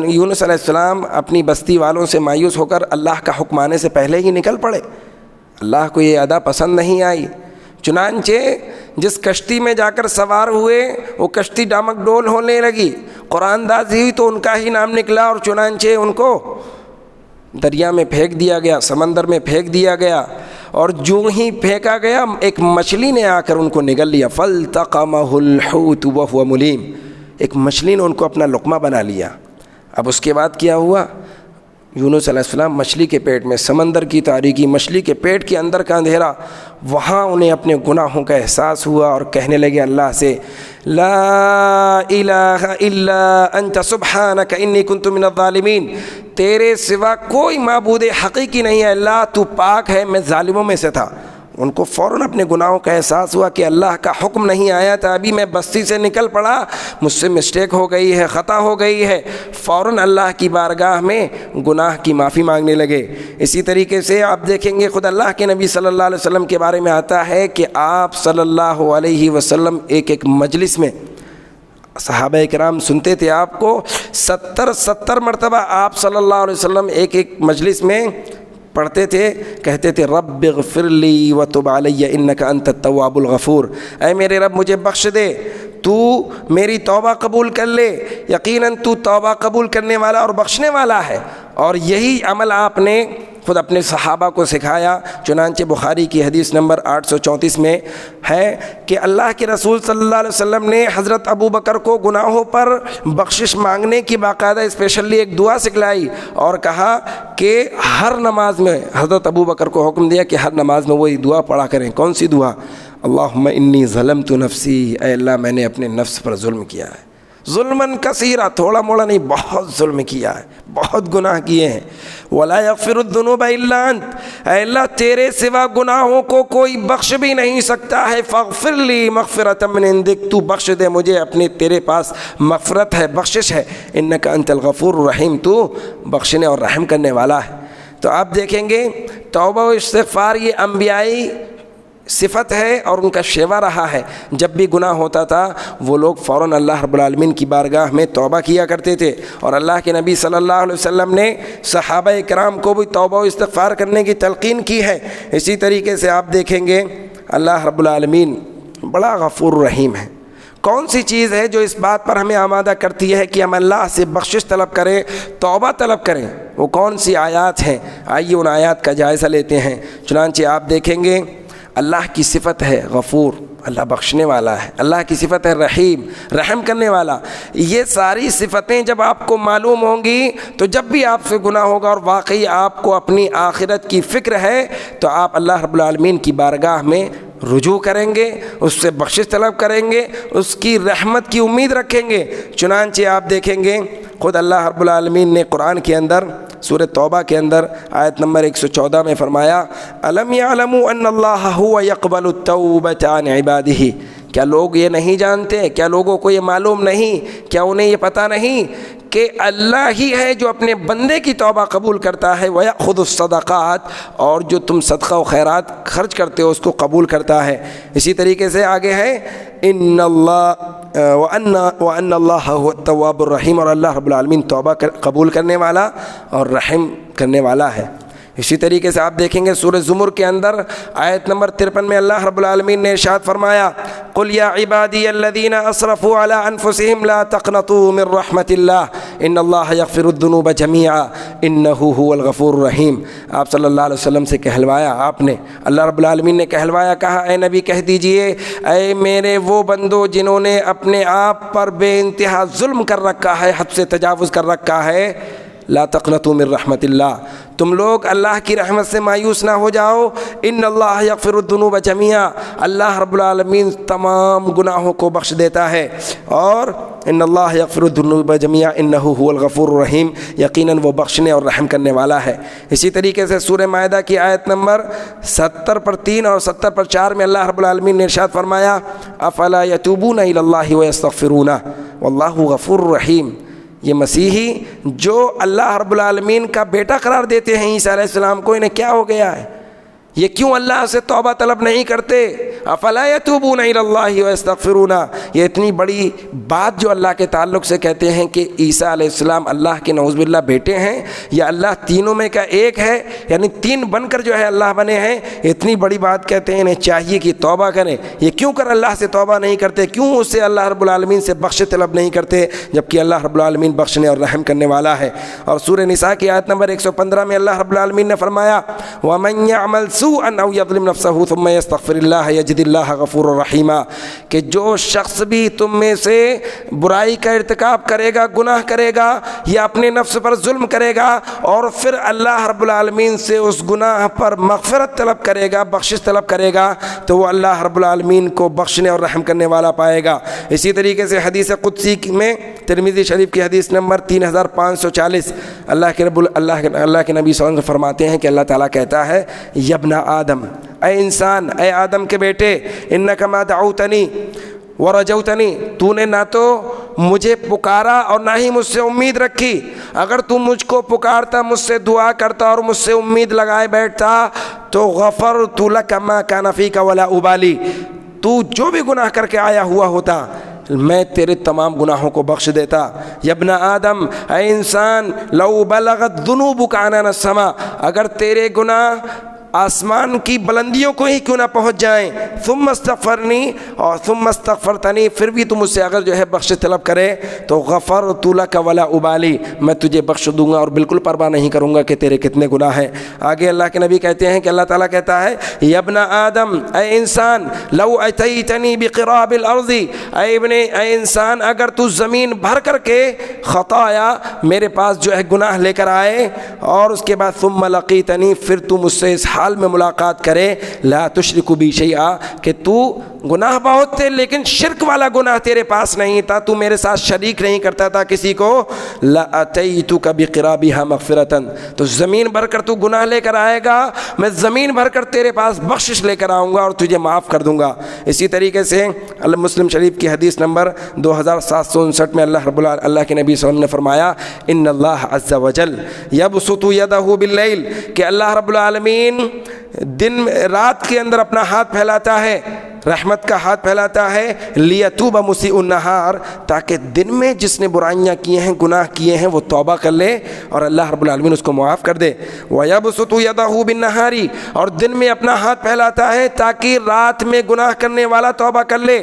یونس علیہ السلام اپنی بستی والوں سے مایوس ہو کر اللہ کا حکم آنے سے پہلے ہی نکل پڑے۔ اللہ کو یہ ادا پسند نہیں آئی، چنانچہ جس کشتی میں جا کر سوار ہوئے وہ کشتی ڈامک ڈول ہونے لگی، قرآن دازی ہوئی تو ان کا ہی نام نکلا اور چنانچہ ان کو دریا میں پھینک دیا گیا، سمندر میں پھینک دیا گیا، اور جو ہی پھینکا گیا ایک مچھلی نے آ کر ان کو نگل لیا، فَالْتَقَمَهُ الْحُوتُ وَهُوَ مُلِيمٌ، ایک مچھلی نے ان کو اپنا لقمہ بنا لیا۔ اب اس کے بعد کیا ہوا؟ یونس علیہ السلام مچھلی کے پیٹ میں، سمندر کی تاریکی، مچھلی کے پیٹ کے اندر کا اندھیرا، وہاں انہیں اپنے گناہوں کا احساس ہوا اور کہنے لگے اللہ سے لا الہ الا انت سبحانک انی کنت من الظالمین، تیرے سوا کوئی معبود حقیقی نہیں ہے اللہ، تو پاک ہے، میں ظالموں میں سے تھا۔ ان کو فوراً اپنے گناہوں کا احساس ہوا کہ اللہ کا حکم نہیں آیا تھا، ابھی میں بستی سے نکل پڑا، مجھ سے مسٹیک ہو گئی ہے، خطا ہو گئی ہے، فوراً اللہ کی بارگاہ میں گناہ کی معافی مانگنے لگے۔ اسی طریقے سے آپ دیکھیں گے خود اللہ کے نبی صلی اللہ علیہ وسلم کے بارے میں آتا ہے کہ آپ صلی اللہ علیہ وسلم ایک مجلس میں صحابہ کرام سنتے تھے آپ کو 70 مرتبہ آپ صلی اللہ علیہ وسلم ایک مجلس میں پڑھتے تھے، کہتے تھے رب اغفر لی وتب علی انک انت التواب الغفور، اے میرے رب مجھے بخش دے، تو میری توبہ قبول کر لے، یقیناً تو توبہ قبول کرنے والا اور بخشنے والا ہے۔ اور یہی عمل آپ نے خود اپنے صحابہ کو سکھایا، چنانچہ بخاری کی حدیث نمبر 834 میں ہے کہ اللہ کے رسول صلی اللہ علیہ وسلم نے حضرت ابو بکر کو گناہوں پر بخشش مانگنے کی باقاعدہ اسپیشلی ایک دعا سکھلائی اور کہا کہ ہر نماز میں، حضرت ابو بکر کو حکم دیا کہ ہر نماز میں وہی دعا پڑھا کریں۔ کون سی دعا؟ اللہم انی ظلمت نفسی، اے اللہ میں نے اپنے نفس پر ظلم کیا ہے، ظلماً کثیرا، تھوڑا موڑا نہیں، بہت ظلم کیا ہے، بہت گناہ کیے ہیں۔ ولا یغفر الذنوب الا انت، اے اللہ تیرے سوا گناہوں کو کوئی بخش بھی نہیں سکتا ہے، فاغفر لی مغفرۃ من عندک، تو بخش دے مجھے، اپنے تیرے پاس مغفرت ہے، بخشش ہے، انک انت الغفور الرحیم، تو بخشنے اور رحم کرنے والا ہے۔ تو آپ دیکھیں گے توبہ و استغفار یہ انبیائی صفت ہے اور ان کا شیوا رہا ہے۔ جب بھی گناہ ہوتا تھا وہ لوگ فوراً اللہ رب العالمین کی بارگاہ میں توبہ کیا کرتے تھے، اور اللہ کے نبی صلی اللہ علیہ وسلم نے صحابہ کرام کو بھی توبہ و استغفار کرنے کی تلقین کی ہے۔ اسی طریقے سے آپ دیکھیں گے اللہ رب العالمین بڑا غفور رحیم ہے۔ کون سی چیز ہے جو اس بات پر ہمیں آمادہ کرتی ہے کہ ہم اللہ سے بخشش طلب کریں، توبہ طلب کریں؟ وہ کون سی آیات ہیں؟ آئیے ان آیات کا جائزہ لیتے ہیں۔ چنانچہ آپ دیکھیں گے اللہ کی صفت ہے غفور، اللہ بخشنے والا ہے، اللہ کی صفت ہے رحیم، رحم کرنے والا۔ یہ ساری صفتیں جب آپ کو معلوم ہوں گی تو جب بھی آپ سے گناہ ہوگا اور واقعی آپ کو اپنی آخرت کی فکر ہے تو آپ اللہ رب العالمین کی بارگاہ میں رجوع کریں گے، اس سے بخشش طلب کریں گے، اس کی رحمت کی امید رکھیں گے۔ چنانچہ آپ دیکھیں گے خود اللہ رب العالمین نے قرآن کے اندر سورہ توبہ کے اندر آیت نمبر 114 میں فرمایا الم یعلموا ان اللہ هو يقبل التوبۃ عن عبادہ، کیا لوگ یہ نہیں جانتے، کیا لوگوں کو یہ معلوم نہیں، کیا انہیں یہ پتہ نہیں کہ اللہ ہی ہے جو اپنے بندے کی توبہ قبول کرتا ہے، وَيَأْخُذُ الصَّدَقَاتِ، اور جو تم صدقہ و خیرات خرچ کرتے ہو اس کو قبول کرتا ہے۔ اسی طریقے سے آگے ہے ان اللہ وَأَنَّ اللَّهَ هُوَ التَّوَّابُ الرَّحِيمُ، اور اللہ رب العالمین توبہ قبول کرنے والا اور رحم کرنے والا ہے۔ اسی طریقے سے آپ دیکھیں گے سورہ زمر کے اندر آیت نمبر 53 میں اللہ رب العالمین نے ارشاد فرمایا قل یا عبادی الذین اسرفوا علی انفسہم لا تقنطوا من رحمت اللہ ان اللہ یغفر الذنوب جمیعا انہ هو الغفور الرحیم۔ آپ صلی اللہ علیہ وسلم سے کہلوایا، آپ نے اللہ رب العالمین نے کہلوایا، کہا اے نبی کہہ دیجئے اے میرے وہ بندو جنہوں نے اپنے آپ پر بے انتہا ظلم کر رکھا ہے، حد سے تجاوز کر رکھا ہے، لا تقنطوا من رحمت اللہ، تم لوگ اللہ کی رحمت سے مایوس نہ ہو جاؤ، ان اللہ یغفر الذنوب جمیعا، اللہ رب العالمین تمام گناہوں کو بخش دیتا ہے، اور ان اللہ یغفر الذنوب جمیعا انہ هو الغفور الرحیم، یقیناً وہ بخشنے اور رحم کرنے والا ہے۔ اسی طریقے سے سورہ مائدہ کی آیت نمبر 70 پر 3 اور 70 پر 4 میں اللہ رب العالمین نے ارشاد فرمایا افلا یتوبون الی اللہ ویستغفرونہ واللہ غفور رحیم۔ یہ مسیحی جو اللہ رب العالمین کا بیٹا قرار دیتے ہیں عیسیٰ علیہ السلام کو، انہیں کیا ہو گیا ہے؟ یہ کیوں اللہ سے توبہ طلب نہیں کرتے؟ افلا یتوبون الی اللہ ویستغفرون، یہ اتنی بڑی بات جو اللہ کے تعلق سے کہتے ہیں کہ عیسیٰ علیہ السلام اللہ کے نعوذ باللہ بیٹے ہیں یا اللہ تینوں میں کا ایک ہے، یعنی تین بن کر جو ہے اللہ بنے ہیں، اتنی بڑی بات کہتے ہیں، انہیں چاہیے کہ توبہ کریں۔ یہ کیوں کر اللہ سے توبہ نہیں کرتے؟ کیوں اس سے اللہ رب العالمین سے بخش طلب نہیں کرتے، جبکہ اللہ رب العالمین بخشنے اور رحم کرنے والا ہے؟ اور سورہ نساء کی آیت نمبر 115 میں اللہ رب العالمین نے فرمایا وَمَن يَعْمَلْ سُوءًا أَوْ يَظْلِمْ نَفْسَهُ ثُمَّ يَسْتَغْفِرِ اللَّهَ يَجِدِ اللَّهَ غَفُورًا رَحِيمًا، کہ جو شخص بھی تم میں سے برائی کا ارتکاب کرے گا، گناہ کرے گا یا اپنے نفس پر ظلم کرے گا اور پھر اللہ رب العالمین سے اس گناہ پر مغفرت طلب کرے گا، بخشش طلب کرے گا، تو وہ اللہ رب العالمین کو بخشنے اور رحم کرنے والا پائے گا۔ اسی طریقے سے حدیث قدسی میں ترمذی شریف کی حدیث نمبر 3540 اللہ کے نبی صلی اللہ علیہ وسلم فرماتے ہیں کہ اللہ تعالیٰ کہتا ہے یبن آدم، اے انسان، اے آدم کے بیٹے، انک ما دعوتنی ورجوتنی، تو نے نہ تو مجھے پکارا اور نہ ہی مجھ سے امید رکھی، اگر تو مجھ کو پکارتا، مجھ سے دعا کرتا اور مجھ سے امید لگائے بیٹھتا تو غفرت لک ما کان فیک ولا ابالی، تو جو بھی گناہ کر کے آیا ہوا ہوتا میں تیرے تمام گناہوں کو بخش دیتا۔ یبن آدم، اے انسان، لو بلغت ذنوبک عنان السماء، اگر تیرے گناہ آسمان کی بلندیوں کو ہی کیوں نہ پہنچ جائیں، ثم استغفرنی، اور ثم استغفرتنی، پھر بھی تم مجھ سے اگر جو ہے بخش طلب کرے تو غفرت لک ولا ابالی، میں تجھے بخش دوں گا اور بالکل پرواہ نہیں کروں گا کہ تیرے کتنے گناہ ہیں۔ آگے اللہ کے نبی کہتے ہیں کہ اللہ تعالیٰ کہتا ہے یبن آدم، اے انسان، لو اتیتنی بقراب الارض، اے انسان، اگر تو زمین بھر کر کے خطایا میرے پاس جو ہے گناہ لے کر آئے اور اس کے بعد ثم لقیتنی، پھر تو مجھ سے اس حال میں ملاقات کرے لا تشرک بی شیئا، کہ تو گناہ بہت تھے لیکن شرک والا گناہ تیرے پاس نہیں تھا، تو میرے ساتھ شریک نہیں کرتا تھا کسی کو، لاتیتک بقرابها مغفرۃ، تو زمین بھر کر تو گناہ لے کر آئے گا، میں زمین بھر کر تیرے پاس بخشش لے کر آؤں گا اور تجھے معاف کر دوں گا۔ اسی طریقے سے مسلم شریف کی حدیث نمبر 2759 میں اللہ کے نبی صلی اللہ علیہ وسلم نے فرمایا ان اللہ عز وجل یبسط یدہ باللیل، کہ اللہ رب العالمین دن رات کے اندر اپنا ہاتھ پھیلاتا ہے، رحمت کا ہاتھ پھیلاتا ہے، لیتوب مسیء النہار، تاکہ دن میں جس نے برائیاں کی ہیں، گناہ کیے ہیں، وہ توبہ کر لے اور اللہ رب العالمین اس کو معاف کر دے۔ وَيَبْسُطُ يَدَهُ بِالنَّهَارِ، اور دن میں اپنا ہاتھ پھیلاتا ہے تاکہ رات میں گناہ کرنے والا توبہ کر لے،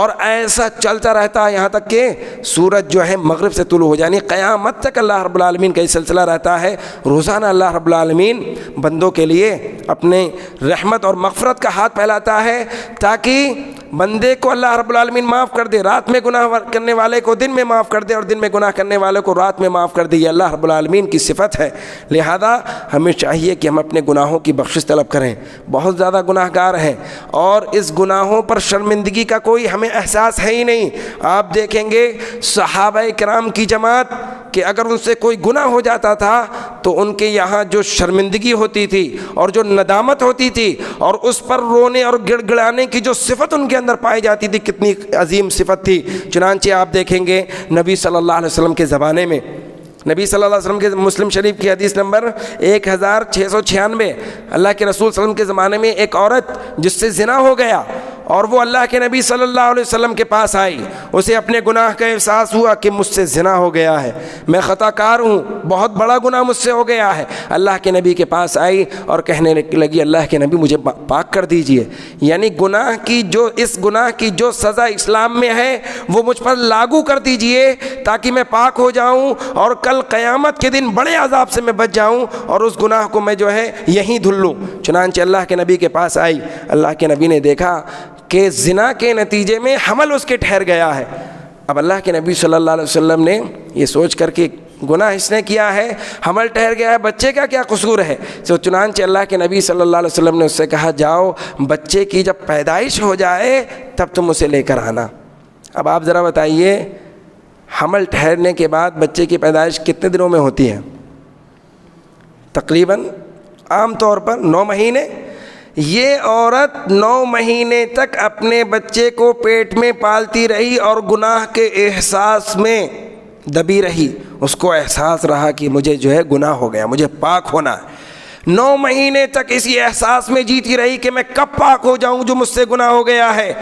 اور ایسا چلتا رہتا ہے یہاں تک کہ سورج جو ہے مغرب سے طلوع ہو جائے، یعنی قیامت تک اللہ رب العالمین کا یہ سلسلہ رہتا ہے۔ روزانہ اللہ رب العالمین بندوں کے لیے اپنے رحمت اور مغفرت کا ہاتھ پھیلاتا ہے تاکہ تاکہ بندے کو اللہ رب العالمین معاف کر دے، رات میں گناہ کرنے والے کو دن میں معاف کر دے اور دن میں گناہ کرنے والے کو رات میں معاف کر دے۔ یہ اللہ رب العالمین کی صفت ہے، لہذا ہمیں چاہیے کہ ہم اپنے گناہوں کی بخشش طلب کریں۔ بہت زیادہ گناہ گار ہیں اور اس گناہوں پر شرمندگی کا کوئی ہمیں احساس ہے ہی نہیں۔ آپ دیکھیں گے صحابہ کرام کی جماعت کہ اگر ان سے کوئی گناہ ہو جاتا تھا تو ان کے یہاں جو شرمندگی ہوتی تھی اور جو ندامت ہوتی تھی اور اس پر رونے اور گڑ گڑانے کی جو صفت ان کے اندر پائی جاتی تھی، کتنی عظیم صفت تھی۔ چنانچہ آپ دیکھیں گے نبی صلی اللہ علیہ وسلم کے زمانے میں، نبی صلی اللہ علیہ وسلم کے مسلم شریف کی حدیث نمبر 1696، اللہ کے رسول صلی اللہ علیہ وسلم کے زمانے میں ایک عورت جس سے زنا ہو گیا اور وہ اللہ کے نبی صلی اللہ علیہ وسلم کے پاس آئی، اسے اپنے گناہ کا احساس ہوا کہ مجھ سے زنا ہو گیا ہے، میں خطا کار ہوں، بہت بڑا گناہ مجھ سے ہو گیا ہے۔ اللہ کے نبی کے پاس آئی اور کہنے لگی اللہ کے نبی مجھے پاک کر دیجئے، یعنی اس گناہ کی جو سزا اسلام میں ہے وہ مجھ پر لاگو کر دیجئے تاکہ میں پاک ہو جاؤں اور کل قیامت کے دن بڑے عذاب سے میں بچ جاؤں اور اس گناہ کو میں یہیں دھل لوں۔ چنانچہ اللہ کے نبی کے پاس آئی، اللہ کے نبی نے دیکھا کہ زنا کے نتیجے میں حمل اس کے ٹھہر گیا ہے۔ اب اللہ کے نبی صلی اللہ علیہ وسلم نے یہ سوچ کر کہ گناہ اس نے کیا ہے، حمل ٹھہر گیا ہے، بچے کا کیا قصور ہے، تو چنانچہ اللہ کے نبی صلی اللہ علیہ وسلم نے اس سے کہا جاؤ بچے کی جب پیدائش ہو جائے تب تم اسے لے کر آنا۔ اب آپ ذرا بتائیے حمل ٹھہرنے کے بعد بچے کی پیدائش کتنے دنوں میں ہوتی ہے؟ تقریباً عام طور پر 9 مہینے۔ یہ عورت 9 مہینے تک اپنے بچے کو پیٹ میں پالتی رہی اور گناہ کے احساس میں دبی رہی، اس کو احساس رہا کہ مجھے گناہ ہو گیا، مجھے پاک ہونا ہے۔ 9 مہینے تک اسی احساس میں جیتی رہی کہ میں کب پاک ہو جاؤں جو مجھ سے گناہ ہو گیا ہے،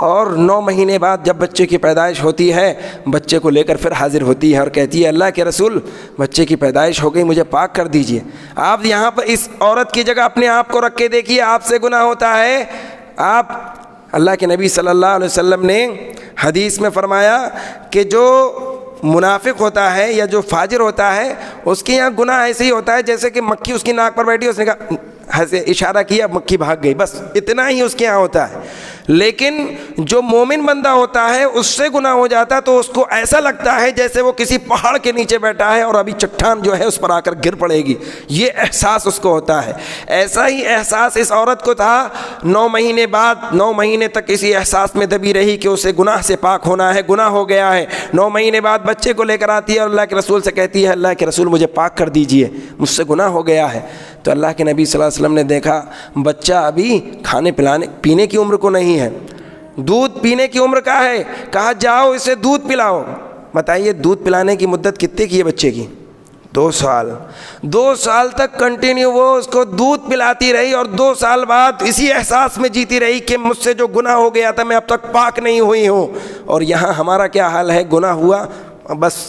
اور 9 مہینے بعد جب بچے کی پیدائش ہوتی ہے بچے کو لے کر پھر حاضر ہوتی ہے اور کہتی ہے اللہ کے رسول بچے کی پیدائش ہو گئی، مجھے پاک کر دیجئے۔ آپ یہاں پر اس عورت کی جگہ اپنے آپ کو رکھ کے دیکھیے، آپ سے گناہ ہوتا ہے، آپ اللہ کے نبی صلی اللہ علیہ وسلم نے حدیث میں فرمایا کہ جو منافق ہوتا ہے یا جو فاجر ہوتا ہے اس کے یہاں گناہ ایسے ہی ہوتا ہے جیسے کہ مکھی اس کی ناک پر بیٹھی، اس نے کہا اشارہ کیا، مکھی بھاگ گئی، بس اتنا ہی اس کے یہاں ہوتا ہے۔ لیکن جو مومن بندہ ہوتا ہے اس سے گناہ ہو جاتا ہے تو اس کو ایسا لگتا ہے جیسے وہ کسی پہاڑ کے نیچے بیٹھا ہے اور ابھی چٹان اس پر آ کر گر پڑے گی، یہ احساس اس کو ہوتا ہے۔ ایسا ہی احساس اس عورت کو تھا، 9 مہینے بعد 9 مہینے تک اسی احساس میں دبی رہی کہ اسے گناہ سے پاک ہونا ہے، گناہ ہو گیا ہے۔ 9 مہینے بعد بچے کو لے کر آتی ہے اور اللہ کے رسول سے کہتی ہے اللہ کے رسول مجھے پاک کر دیجئے، مجھ سے گناہ ہو گیا ہے۔ تو اللہ کے نبی صلی اللہ علیہ وسلم نے دیکھا بچہ ابھی کھانے پینے کی عمر کو نہیں ہے، دودھ پینے کی عمر کا ہے، کہا جاؤ اسے دودھ پلاؤ۔ بتائیے دودھ پلانے کی مدت کتنے کی ہے بچے کی؟ 2 سال۔ 2 سال تک کنٹینیو وہ اس کو دودھ پلاتی رہی اور 2 سال بعد اسی احساس میں جیتی رہی کہ مجھ سے جو گناہ ہو گیا تھا میں اب تک پاک نہیں ہوئی ہوں۔ اور یہاں ہمارا کیا حال ہے، گناہ ہوا بس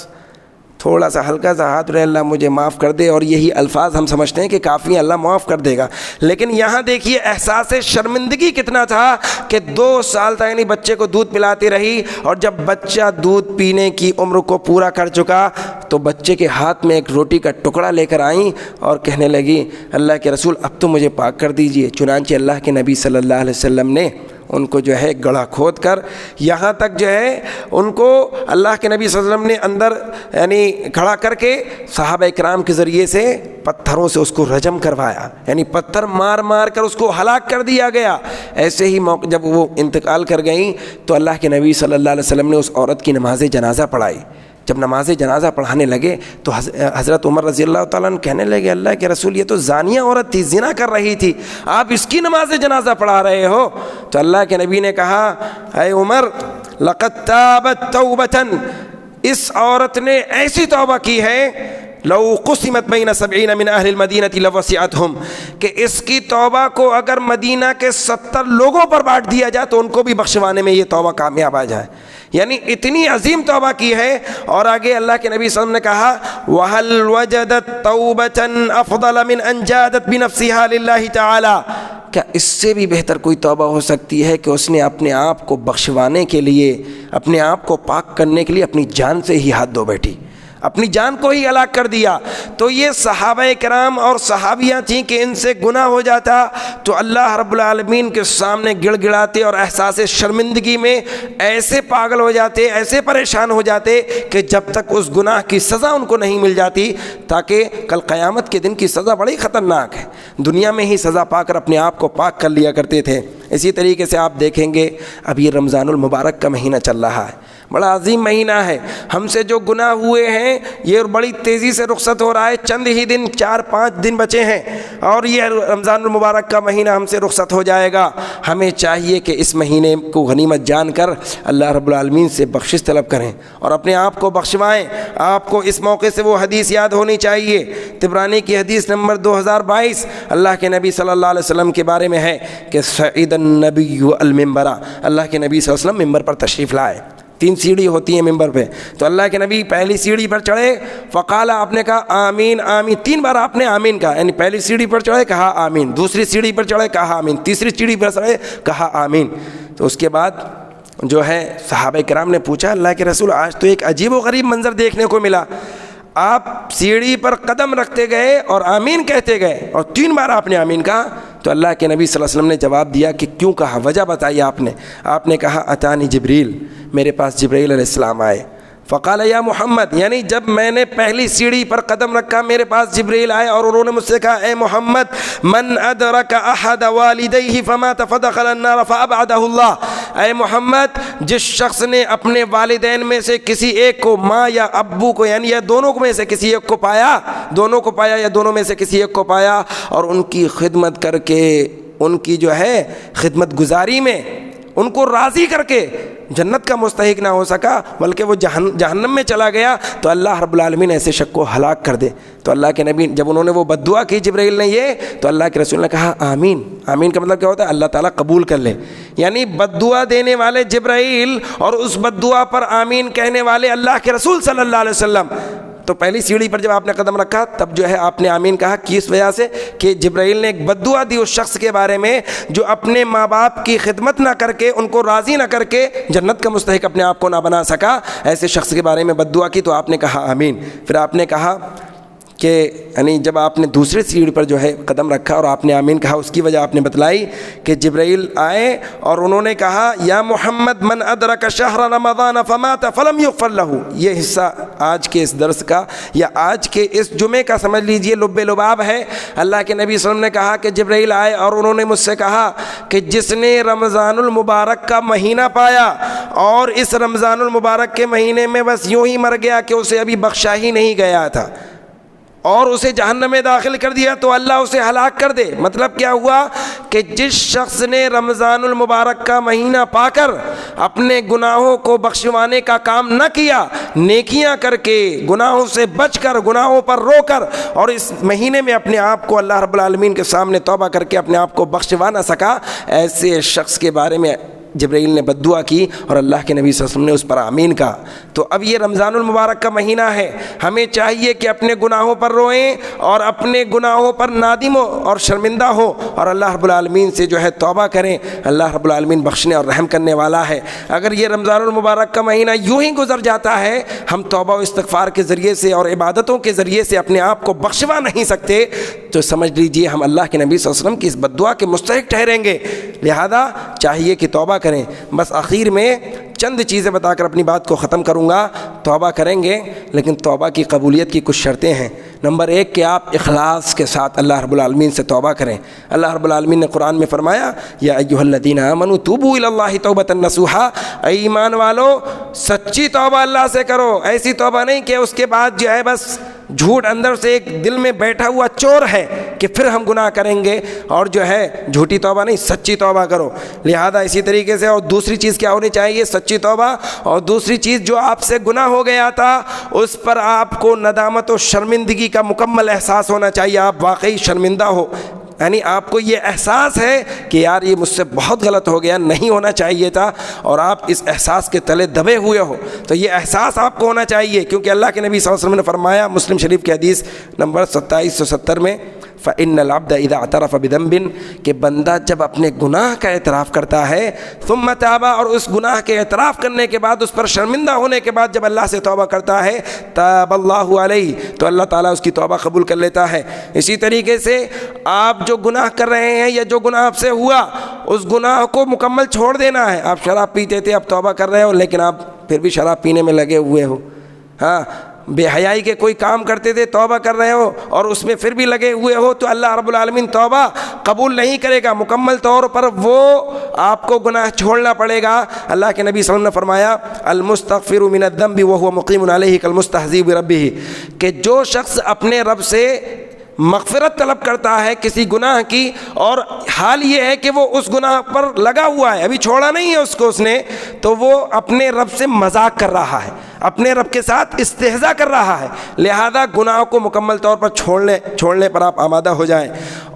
تھوڑا سا ہلکا سا ہاتھ رہے اللہ مجھے معاف کر دے، اور یہی الفاظ ہم سمجھتے ہیں کہ کافی اللہ معاف کر دے گا، لیکن یہاں دیکھیے احساس شرمندگی کتنا تھا کہ 2 سال تک یعنی بچے کو دودھ پلاتی رہی، اور جب بچہ دودھ پینے کی عمر کو پورا کر چکا تو بچے کے ہاتھ میں ایک روٹی کا ٹکڑا لے کر آئیں اور کہنے لگی اللہ کے رسول اب تو مجھے پاک کر دیجئے۔ چنانچہ اللہ کے نبی صلی اللہ علیہ وسلم نے ان کو گڑھا کھود کر یہاں تک ان کو اللہ کے نبی صلی اللہ علیہ وسلم نے اندر کھڑا کر کے صحابہ کرام کے ذریعے سے پتھروں سے اس کو رجم کروایا، یعنی پتھر مار مار کر اس کو ہلاک کر دیا گیا۔ ایسے ہی موقع جب وہ انتقال کر گئیں تو اللہ کے نبی صلی اللہ علیہ وسلم نے اس عورت کی نماز جنازہ پڑھائی۔ جب نماز جنازہ پڑھانے لگے تو حضرت عمر رضی اللہ تعالیٰ عنہ کہنے لگے اللہ کے رسول یہ تو زانیہ عورت تھی، زنا کر رہی تھی، آپ اس کی نماز جنازہ پڑھا رہے ہو؟ تو اللہ کے نبی نے کہا اے عمر لقد تابت توبۃ، اس عورت نے ایسی توبہ کی ہے لو قسمت بین 70 من اہل المدینہ لوسعتہم، کہ اس کی توبہ کو اگر مدینہ کے 70 لوگوں پر بانٹ دیا جائے تو ان کو بھی بخشوانے میں یہ توبہ کامیاب آ جائے، یعنی اتنی عظیم توبہ کی ہے۔ اور آگے اللہ کے نبی صلی اللہ علیہ وسلم نے کہا وَهَلْ وَجَدَتْ تَوْبَةً أَفْضَلَ مِنْ أَنْ جَادَتْ بِنَفْسِهَا لِلَّهِ تَعَالَى، کیا اس سے بھی بہتر کوئی توبہ ہو سکتی ہے کہ اس نے اپنے آپ کو بخشوانے کے لیے، اپنے آپ کو پاک کرنے کے لیے اپنی جان سے ہی ہاتھ دھو بیٹھی، اپنی جان کو ہی ہلاک کر دیا۔ تو یہ صحابہ کرام اور صحابیاں تھیں کہ ان سے گناہ ہو جاتا تو اللہ رب العالمین کے سامنے گڑ گڑاتے اور احساس شرمندگی میں ایسے پاگل ہو جاتے، ایسے پریشان ہو جاتے کہ جب تک اس گناہ کی سزا ان کو نہیں مل جاتی، تاکہ کل قیامت کے دن کی سزا بڑی خطرناک ہے، دنیا میں ہی سزا پا کر اپنے آپ کو پاک کر لیا کرتے تھے۔ اسی طریقے سے آپ دیکھیں گے اب یہ رمضان المبارک کا مہینہ چل رہا ہے، بڑا عظیم مہینہ ہے، ہم سے جو گناہ ہوئے ہیں یہ بڑی تیزی سے رخصت ہو رہا ہے، چند ہی دن 4-5 دن بچے ہیں اور یہ رمضان المبارک کا مہینہ ہم سے رخصت ہو جائے گا۔ ہمیں چاہیے کہ اس مہینے کو غنیمت جان کر اللہ رب العالمین سے بخشش طلب کریں اور اپنے آپ کو بخشوائیں۔ آپ کو اس موقع سے وہ حدیث یاد ہونی چاہیے، طبرانی کی حدیث نمبر 2022، اللہ کے نبی صلی اللہ علیہ وسلم کے بارے میں ہے کہ صعید النبی المنبر، اللہ کے نبی صلی اللہ علیہ وسلم ممبر پر تشریف لائے، 3 سیڑھی ہوتی ہیں ممبر پہ، تو اللہ کے نبی پہلی سیڑھی پر چڑھے، فقال، آپ نے کہا آمین آمین، 3 بار آپ نے آمین کہا، یعنی پہلی سیڑھی پر چڑھے کہا آمین، دوسری سیڑھی پر چڑھے کہا آمین، تیسری سیڑھی پر چڑھے کہا آمین۔ تو اس کے بعد جو ہے صحابہ کرام نے پوچھا اللہ کے رسول آج تو ایک عجیب و غریب منظر دیکھنے کو ملا، آپ سیڑھی پر قدم رکھتے گئے اور آمین کہتے گئے اور 3 بار آپ نے آمین کہا۔ تو اللہ کے نبی صلی اللہ علیہ وسلم نے جواب دیا کہ کیوں کہا، وجہ بتائیے آپ نے کہا اتانی جبریل، میرے پاس جبرائیل علیہ السلام آئے، فقال یا محمد، یعنی جب میں نے پہلی سیڑھی پر قدم رکھا میرے پاس جبرائیل آئے اور انہوں نے مجھ سے کہا اے محمد من ادرک احد والدیہ فمات فدخل النار فابعدہ اللہ، اے محمد جس شخص نے اپنے والدین میں سے کسی ایک کو، ماں یا ابو کو، یعنی یا دونوں میں سے کسی ایک کو پایا، دونوں کو پایا یا دونوں میں سے کسی ایک کو پایا اور ان کی خدمت کر کے، ان کی جو ہے خدمت گزاری میں ان کو راضی کر کے جنت کا مستحق نہ ہو سکا بلکہ وہ جہنم میں چلا گیا، تو اللہ رب العالمین ایسے شخص کو ہلاک کر دے۔ تو اللہ کے نبی جب انہوں نے وہ بد دعا کی جبرائیل نے یہ، تو اللہ کے رسول نے کہا آمین۔ آمین کا مطلب کیا ہوتا ہے؟ اللہ تعالیٰ قبول کر لے، یعنی بد دعا دینے والے جبرائیل اور اس بد دعا پر آمین کہنے والے اللہ کے رسول صلی اللہ علیہ وسلم۔ تو پہلی سیڑھی پر جب آپ نے قدم رکھا تب جو ہے آپ نے آمین کہا، کس وجہ سے کہ جبرائیل نے ایک بد دعا دی اس شخص کے بارے میں جو اپنے ماں باپ کی خدمت نہ کر کے، ان کو راضی نہ کر کے جنت کا مستحق اپنے آپ کو نہ بنا سکا، ایسے شخص کے بارے میں بد دعا کی، تو آپ نے کہا آمین۔ پھر آپ نے کہا کہ یعنی جب آپ نے دوسری سیڑھی پر جو ہے قدم رکھا اور آپ نے آمین کہا، اس کی وجہ آپ نے بتلائی کہ جبرائیل آئے اور انہوں نے کہا یا محمد من ادرک شہر رمضان فمات فلم یغفر لہ۔ یہ حصہ آج کے اس درس کا یا آج کے اس جمعے کا سمجھ لیجئے لب لباب ہے۔ اللہ کے نبی صلی اللہ علیہ وسلم نے کہا کہ جبرائیل آئے اور انہوں نے مجھ سے کہا کہ جس نے رمضان المبارک کا مہینہ پایا اور اس رمضان المبارک کے مہینے میں بس یوں ہی مر گیا کہ اسے ابھی بخشا ہی نہیں گیا تھا اور اسے جہنم میں داخل کر دیا، تو اللہ اسے ہلاک کر دے۔ مطلب کیا ہوا کہ جس شخص نے رمضان المبارک کا مہینہ پا کر اپنے گناہوں کو بخشوانے کا کام نہ کیا، نیکیاں کر کے، گناہوں سے بچ کر، گناہوں پر رو کر، اور اس مہینے میں اپنے آپ کو اللہ رب العالمین کے سامنے توبہ کر کے اپنے آپ کو بخشوا نہ سکا، ایسے شخص کے بارے میں جبرائیل نے بد دعا کی اور اللہ کے نبی صلی اللہ علیہ وسلم نے اس پر آمین کہا۔ تو اب یہ رمضان المبارک کا مہینہ ہے، ہمیں چاہیے کہ اپنے گناہوں پر روئیں اور اپنے گناہوں پر نادم ہو اور شرمندہ ہو اور اللہ رب العالمین سے جو ہے توبہ کریں۔ اللہ رب العالمین بخشنے اور رحم کرنے والا ہے۔ اگر یہ رمضان المبارک کا مہینہ یوں ہی گزر جاتا ہے، ہم توبہ و استغفار کے ذریعے سے اور عبادتوں کے ذریعے سے اپنے آپ کو بخشوا نہیں سکتے، تو سمجھ لیجئے ہم اللہ کے نبی صلی اللہ علیہ وسلم کی اس بد دعا کے مستحق ٹھہریں گے۔ لہذا چاہیے کہ توبہ کریں۔ بس آخر میں چند چیزیں بتا کر اپنی بات کو ختم کروں گا۔ توبہ کریں گے لیکن توبہ کی قبولیت کی کچھ شرطیں ہیں۔ نمبر 1 کہ آپ اخلاص کے ساتھ اللہ رب العالمین سے توبہ کریں۔ اللہ رب العالمین نے قرآن میں فرمایا یا ایھا الذین آمنوا توبوا الی اللہ توبۃ نصوحا، اے ایمان والو سچی توبہ اللہ سے کرو، ایسی توبہ نہیں کہ اس کے بعد جو ہے بس جھوٹ اندر سے ایک دل میں بیٹھا ہوا چور ہے کہ پھر ہم گناہ کریں گے، اور جو ہے جھوٹی توبہ نہیں، سچی توبہ کرو۔ لہذا اسی طریقے سے اور دوسری چیز کیا ہونی چاہیے؟ سچی توبہ۔ اور دوسری چیز جو آپ سے گناہ ہو گیا تھا اس پر آپ کو ندامت و شرمندگی کا مکمل احساس ہونا چاہیے، آپ واقعی شرمندہ ہو، یعنی آپ کو یہ احساس ہے کہ یار یہ مجھ سے بہت غلط ہو گیا، نہیں ہونا چاہیے تھا، اور آپ اس احساس کے تلے دبے ہوئے ہو، تو یہ احساس آپ کو ہونا چاہیے، کیونکہ اللہ کے نبی صلی اللہ علیہ وسلم نے فرمایا مسلم شریف کی حدیث نمبر 2770 میں، فإن العبد اذا اعترف بذنب، کہ بندہ جب اپنے گناہ کا اعتراف کرتا ہے، ثم تاب، اور اس گناہ کے اعتراف کرنے کے بعد، اس پر شرمندہ ہونے کے بعد جب اللہ سے توبہ کرتا ہے، تاب اللہ علیہ، تو اللہ تعالیٰ اس کی توبہ قبول کر لیتا ہے۔ اسی طریقے سے آپ جو گناہ کر رہے ہیں یا جو گناہ آپ سے ہوا، اس گناہ کو مکمل چھوڑ دینا ہے۔ آپ شراب پیتے تھے، اب توبہ کر رہے ہو، لیکن آپ پھر بھی شراب پینے میں لگے ہوئے ہو، ہاں، بے حیائی کے کوئی کام کرتے تھے، توبہ کر رہے ہو اور اس میں پھر بھی لگے ہوئے ہو، تو اللہ رب العالمین توبہ قبول نہیں کرے گا، مکمل طور پر وہ آپ کو گناہ چھوڑنا پڑے گا۔ اللہ کے نبی صلی اللہ علیہ وسلم نے فرمایا المستغفر من الذنب وهو مقیم علیہ کالمستہزی بربہ، کہ جو شخص اپنے رب سے مغفرت طلب کرتا ہے کسی گناہ کی، اور حال یہ ہے کہ وہ اس گناہ پر لگا ہوا ہے، ابھی چھوڑا نہیں ہے اس کو اس نے، تو وہ اپنے رب سے مذاق کر رہا ہے، اپنے رب کے ساتھ استہزاء کر رہا ہے۔ لہذا گناہوں کو مکمل طور پر چھوڑنے پر آپ آمادہ ہو جائیں،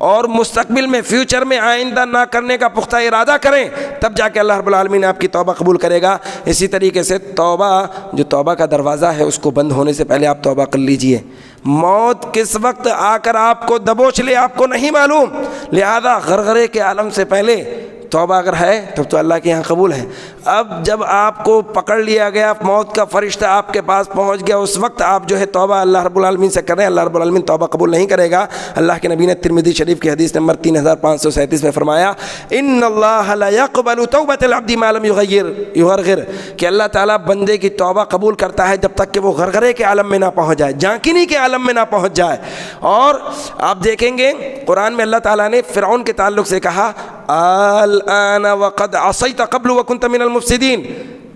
اور مستقبل میں، فیوچر میں آئندہ نہ کرنے کا پختہ ارادہ کریں، تب جا کے اللہ رب العالمین آپ کی توبہ قبول کرے گا۔ اسی طریقے سے توبہ، جو توبہ کا دروازہ ہے، اس کو بند ہونے سے پہلے آپ توبہ کر لیجئے۔ موت کس وقت آ کر آپ کو دبوچ لے آپ کو نہیں معلوم، لہذا غرغرے کے عالم سے پہلے توبہ اگر ہے تب تو اللہ کے یہاں قبول ہے۔ اب جب آپ کو پکڑ لیا گیا، موت کا فرشتہ آپ کے پاس پہنچ گیا، اس وقت آپ جو ہے توبہ اللہ رب العالمین سے کریں، اللہ رب العالمین توبہ قبول نہیں کرے گا۔ اللہ کے نبی نے ترمذی شریف کی حدیث نمبر 3537 میں فرمایا ان اللہ لا يقبل توبۃ العبد ما لم یغرغر، کہ اللہ تعالیٰ بندے کی توبہ قبول کرتا ہے جب تک کہ وہ غرغرے کے عالم میں نہ پہنچ جائے، جانکنی کے عالم میں نہ پہنچ جائے۔ اور آپ دیکھیں گے قرآن میں اللہ تعالیٰ نے فرعون کے تعلق سے کہا الآن وقد عصیت قبل وکنت من المفسدین،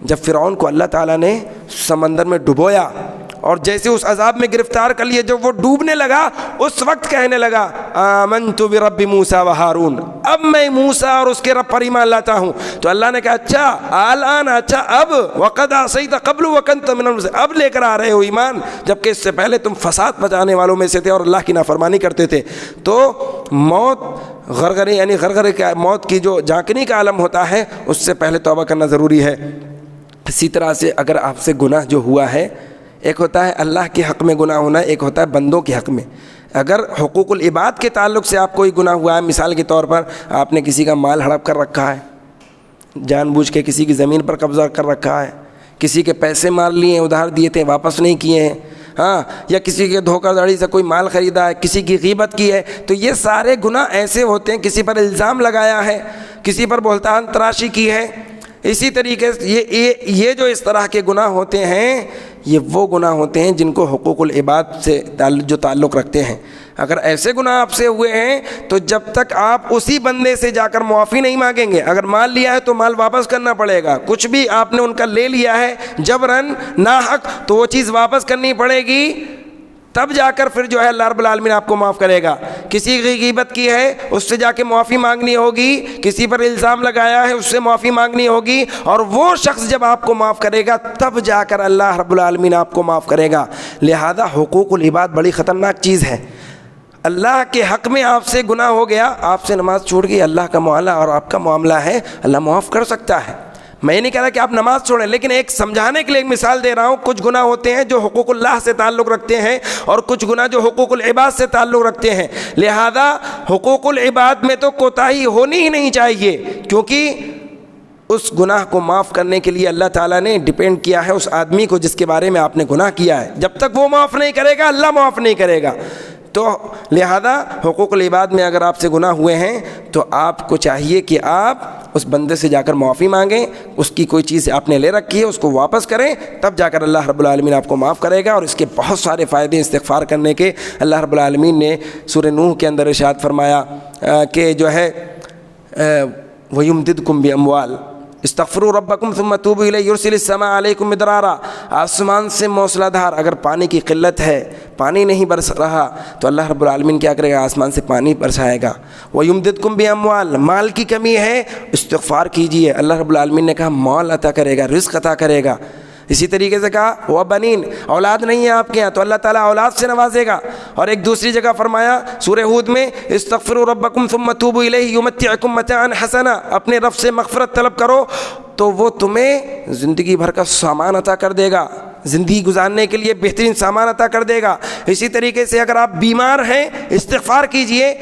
جب فرعون کو اللہ تعالیٰ نے سمندر میں ڈبویا اور جیسے اس عذاب میں گرفتار کر لیے، جب وہ ڈوبنے لگا، اس وقت کہنے لگا آمنت برب موسیٰ و ہارون، اب میں موسیٰ اور اس کے رب پر ایمان لاتا ہوں۔ تو اللہ نے کہا اچھا الآن، اچھا اب، وقد عصیت قبل وکنت من المفسدین، اب لے کر آ رہے ہو ایمان، جبکہ اس سے پہلے تم فساد مچانے والوں میں سے تھے اور اللہ کی نافرمانی کرتے تھے۔ تو موت غرغرے، یعنی غرغرے کا موت کی جو جھانکنے کا عالم ہوتا ہے، اس سے پہلے توبہ کرنا ضروری ہے۔ اسی طرح سے اگر آپ سے گناہ جو ہوا ہے، ایک ہوتا ہے اللہ کے حق میں گناہ ہونا، ایک ہوتا ہے بندوں کے حق میں۔ اگر حقوق العباد کے تعلق سے آپ کوئی گناہ ہوا ہے، مثال کے طور پر آپ نے کسی کا مال ہڑپ کر رکھا ہے، جان بوجھ کے کسی کی زمین پر قبضہ کر رکھا ہے، کسی کے پیسے مار لیے ہیں، ادھار دیے تھے واپس نہیں کیے ہیں، ہاں، یا کسی کے دھوکہ دھڑی سے کوئی مال خریدا ہے، کسی کی غیبت کی ہے، تو یہ سارے گناہ ایسے ہوتے ہیں، کسی پر الزام لگایا ہے، کسی پر بہتان تراشی کی ہے۔ اسی طریقے سے یہ جو اس طرح کے گناہ ہوتے ہیں، یہ وہ گناہ ہوتے ہیں جن کو حقوق العباد سے جو تعلق رکھتے ہیں۔ اگر ایسے گناہ آپ سے ہوئے ہیں تو جب تک آپ اسی بندے سے جا کر معافی نہیں مانگیں گے، اگر مال لیا ہے تو مال واپس کرنا پڑے گا، کچھ بھی آپ نے ان کا لے لیا ہے جبراً ناحق تو وہ چیز واپس کرنی پڑے گی، تب جا کر پھر جو ہے اللہ رب العالمین آپ کو معاف کرے گا۔ کسی کی غیبت کی ہے، اس سے جا کے معافی مانگنی ہوگی، کسی پر الزام لگایا ہے، اس سے معافی مانگنی ہوگی، اور وہ شخص جب آپ کو معاف کرے گا تب جا کر اللہ رب العالمین آپ کو معاف کرے گا۔ لہذا حقوق العباد بڑی خطرناک چیز ہے۔ اللہ کے حق میں آپ سے گناہ ہو گیا، آپ سے نماز چھوٹ گئی، اللہ کا معاملہ اور آپ کا معاملہ ہے، اللہ معاف کر سکتا ہے۔ میں نہیں کہہ رہا کہ آپ نماز چھوڑیں، لیکن ایک سمجھانے کے لیے ایک مثال دے رہا ہوں۔ کچھ گناہ ہوتے ہیں جو حقوق اللہ سے تعلق رکھتے ہیں، اور کچھ گناہ جو حقوق العباد سے تعلق رکھتے ہیں۔ لہذا حقوق العباد میں تو کوتاہی ہونی ہی نہیں چاہیے، کیونکہ اس گناہ کو معاف کرنے کے لیے اللہ تعالیٰ نے ڈیپینڈ کیا ہے اس آدمی کو جس کے بارے میں آپ نے گناہ کیا ہے۔ جب تک وہ معاف نہیں کرے گا، اللہ معاف نہیں کرے گا۔ تو لہذا حقوق العباد میں اگر آپ سے گناہ ہوئے ہیں تو آپ کو چاہیے کہ آپ اس بندے سے جا کر معافی مانگیں، اس کی کوئی چیز آپ نے لے رکھی ہے اس کو واپس کریں، تب جا کر اللہ رب العالمین آپ کو معاف کرے گا۔ اور اس کے بہت سارے فائدے استغفار کرنے کے اللہ رب العالمین نے سورہ نوح کے اندر ارشاد فرمایا کہ جو ہے وَيُمْدِدْكُمْ بِأَمْوَالٍ استغفروا ربکم ثم توبوا الیہ یرسل السماء علیکم مدرارا، آسمان سے موسلا دھار، اگر پانی کی قلت ہے، پانی نہیں برس رہا، تو اللہ رب العالمین کیا کرے گا؟ آسمان سے پانی برسائے گا۔ وَيُمْدِدْكُمْ بِأَمْوَالٍ، مال کی کمی ہے، استغفار کیجئے، اللہ رب العالمین نے کہا مال عطا کرے گا، رزق عطا کرے گا۔ اسی طریقے سے کہا وَبَنِينَ، اولاد نہیں ہے آپ کے یہاں تو اللہ تعالیٰ اولاد سے نوازے گا۔ اور ایک دوسری جگہ فرمایا سورہ ہود میں استغفروا ربکم ثم توبوا الیہ یمتعکم متاعا حسنا، اپنے رب سے مغفرت طلب کرو تو وہ تمہیں زندگی بھر کا سامان عطا کر دے گا، زندگی گزارنے کے لیے بہترین سامان عطا کر دے گا۔ اسی طریقے سے اگر آپ بیمار ہیں استغفار کیجئے،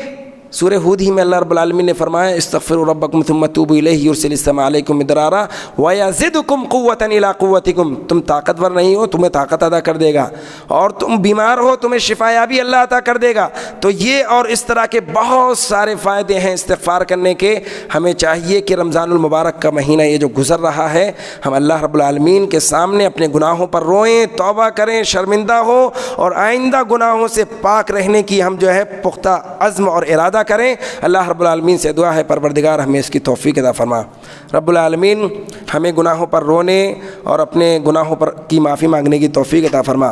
سورہ ہود ہی میں اللہ رب العالمین نے فرمایا استغفروا ربکم ثم توبوا الیہ یرسل السماء علیکم مدرارا ویزدکم قوۃ الی قوتکم، تم طاقتور نہیں ہو تمہیں طاقت عطا کر دے گا، اور تم بیمار ہو تمہیں شفا یابی اللہ عطا کر دے گا۔ تو یہ اور اس طرح کے بہت سارے فائدے ہیں استغفار کرنے کے۔ ہمیں چاہیے کہ رمضان المبارک کا مہینہ یہ جو گزر رہا ہے، ہم اللہ رب العالمین کے سامنے اپنے گناہوں پر روئیں، توبہ کریں، شرمندہ ہو، اور آئندہ گناہوں سے پاک رہنے کی ہم جو ہے پختہ عزم اور ارادہ کریں۔ اللہ رب العالمین سے دعا ہے پروردگار ہمیں اس کی توفیق عطا فرما۔ رب العالمین ہمیں گناہوں پر رونے اور اپنے گناہوں پر کی معافی مانگنے کی توفیق عطا فرما،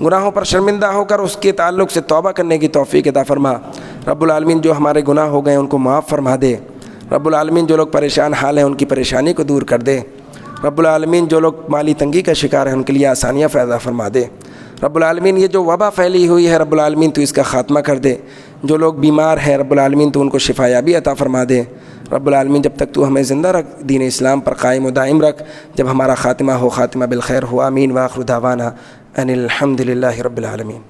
گناہوں پر شرمندہ ہو کر اس کے تعلق سے توبہ کرنے کی توفیق عطا فرما۔ رب العالمین جو ہمارے گناہ ہو گئے ان کو معاف فرما دے۔ رب العالمین جو لوگ پریشان حال ہیں ان کی پریشانی کو دور کر دے۔ رب العالمین جو لوگ مالی تنگی کا شکار ہیں ان کے لیے آسانیاں پیدا فرما دے۔ رب العالمین یہ جو وبا پھیلی ہوئی ہے رب العالمین تو اس کا خاتمہ کر دے۔ جو لوگ بیمار ہیں رب العالمین تو ان کو شفا یابی عطا فرما دے۔ رب العالمین جب تک تو ہمیں زندہ رکھ، دین اسلام پر قائم و دائم رکھ، جب ہمارا خاتمہ ہو خاتمہ بالخیر ہو۔ آمین۔ وآخر دعوانا ان الحمد للہ رب العالمین۔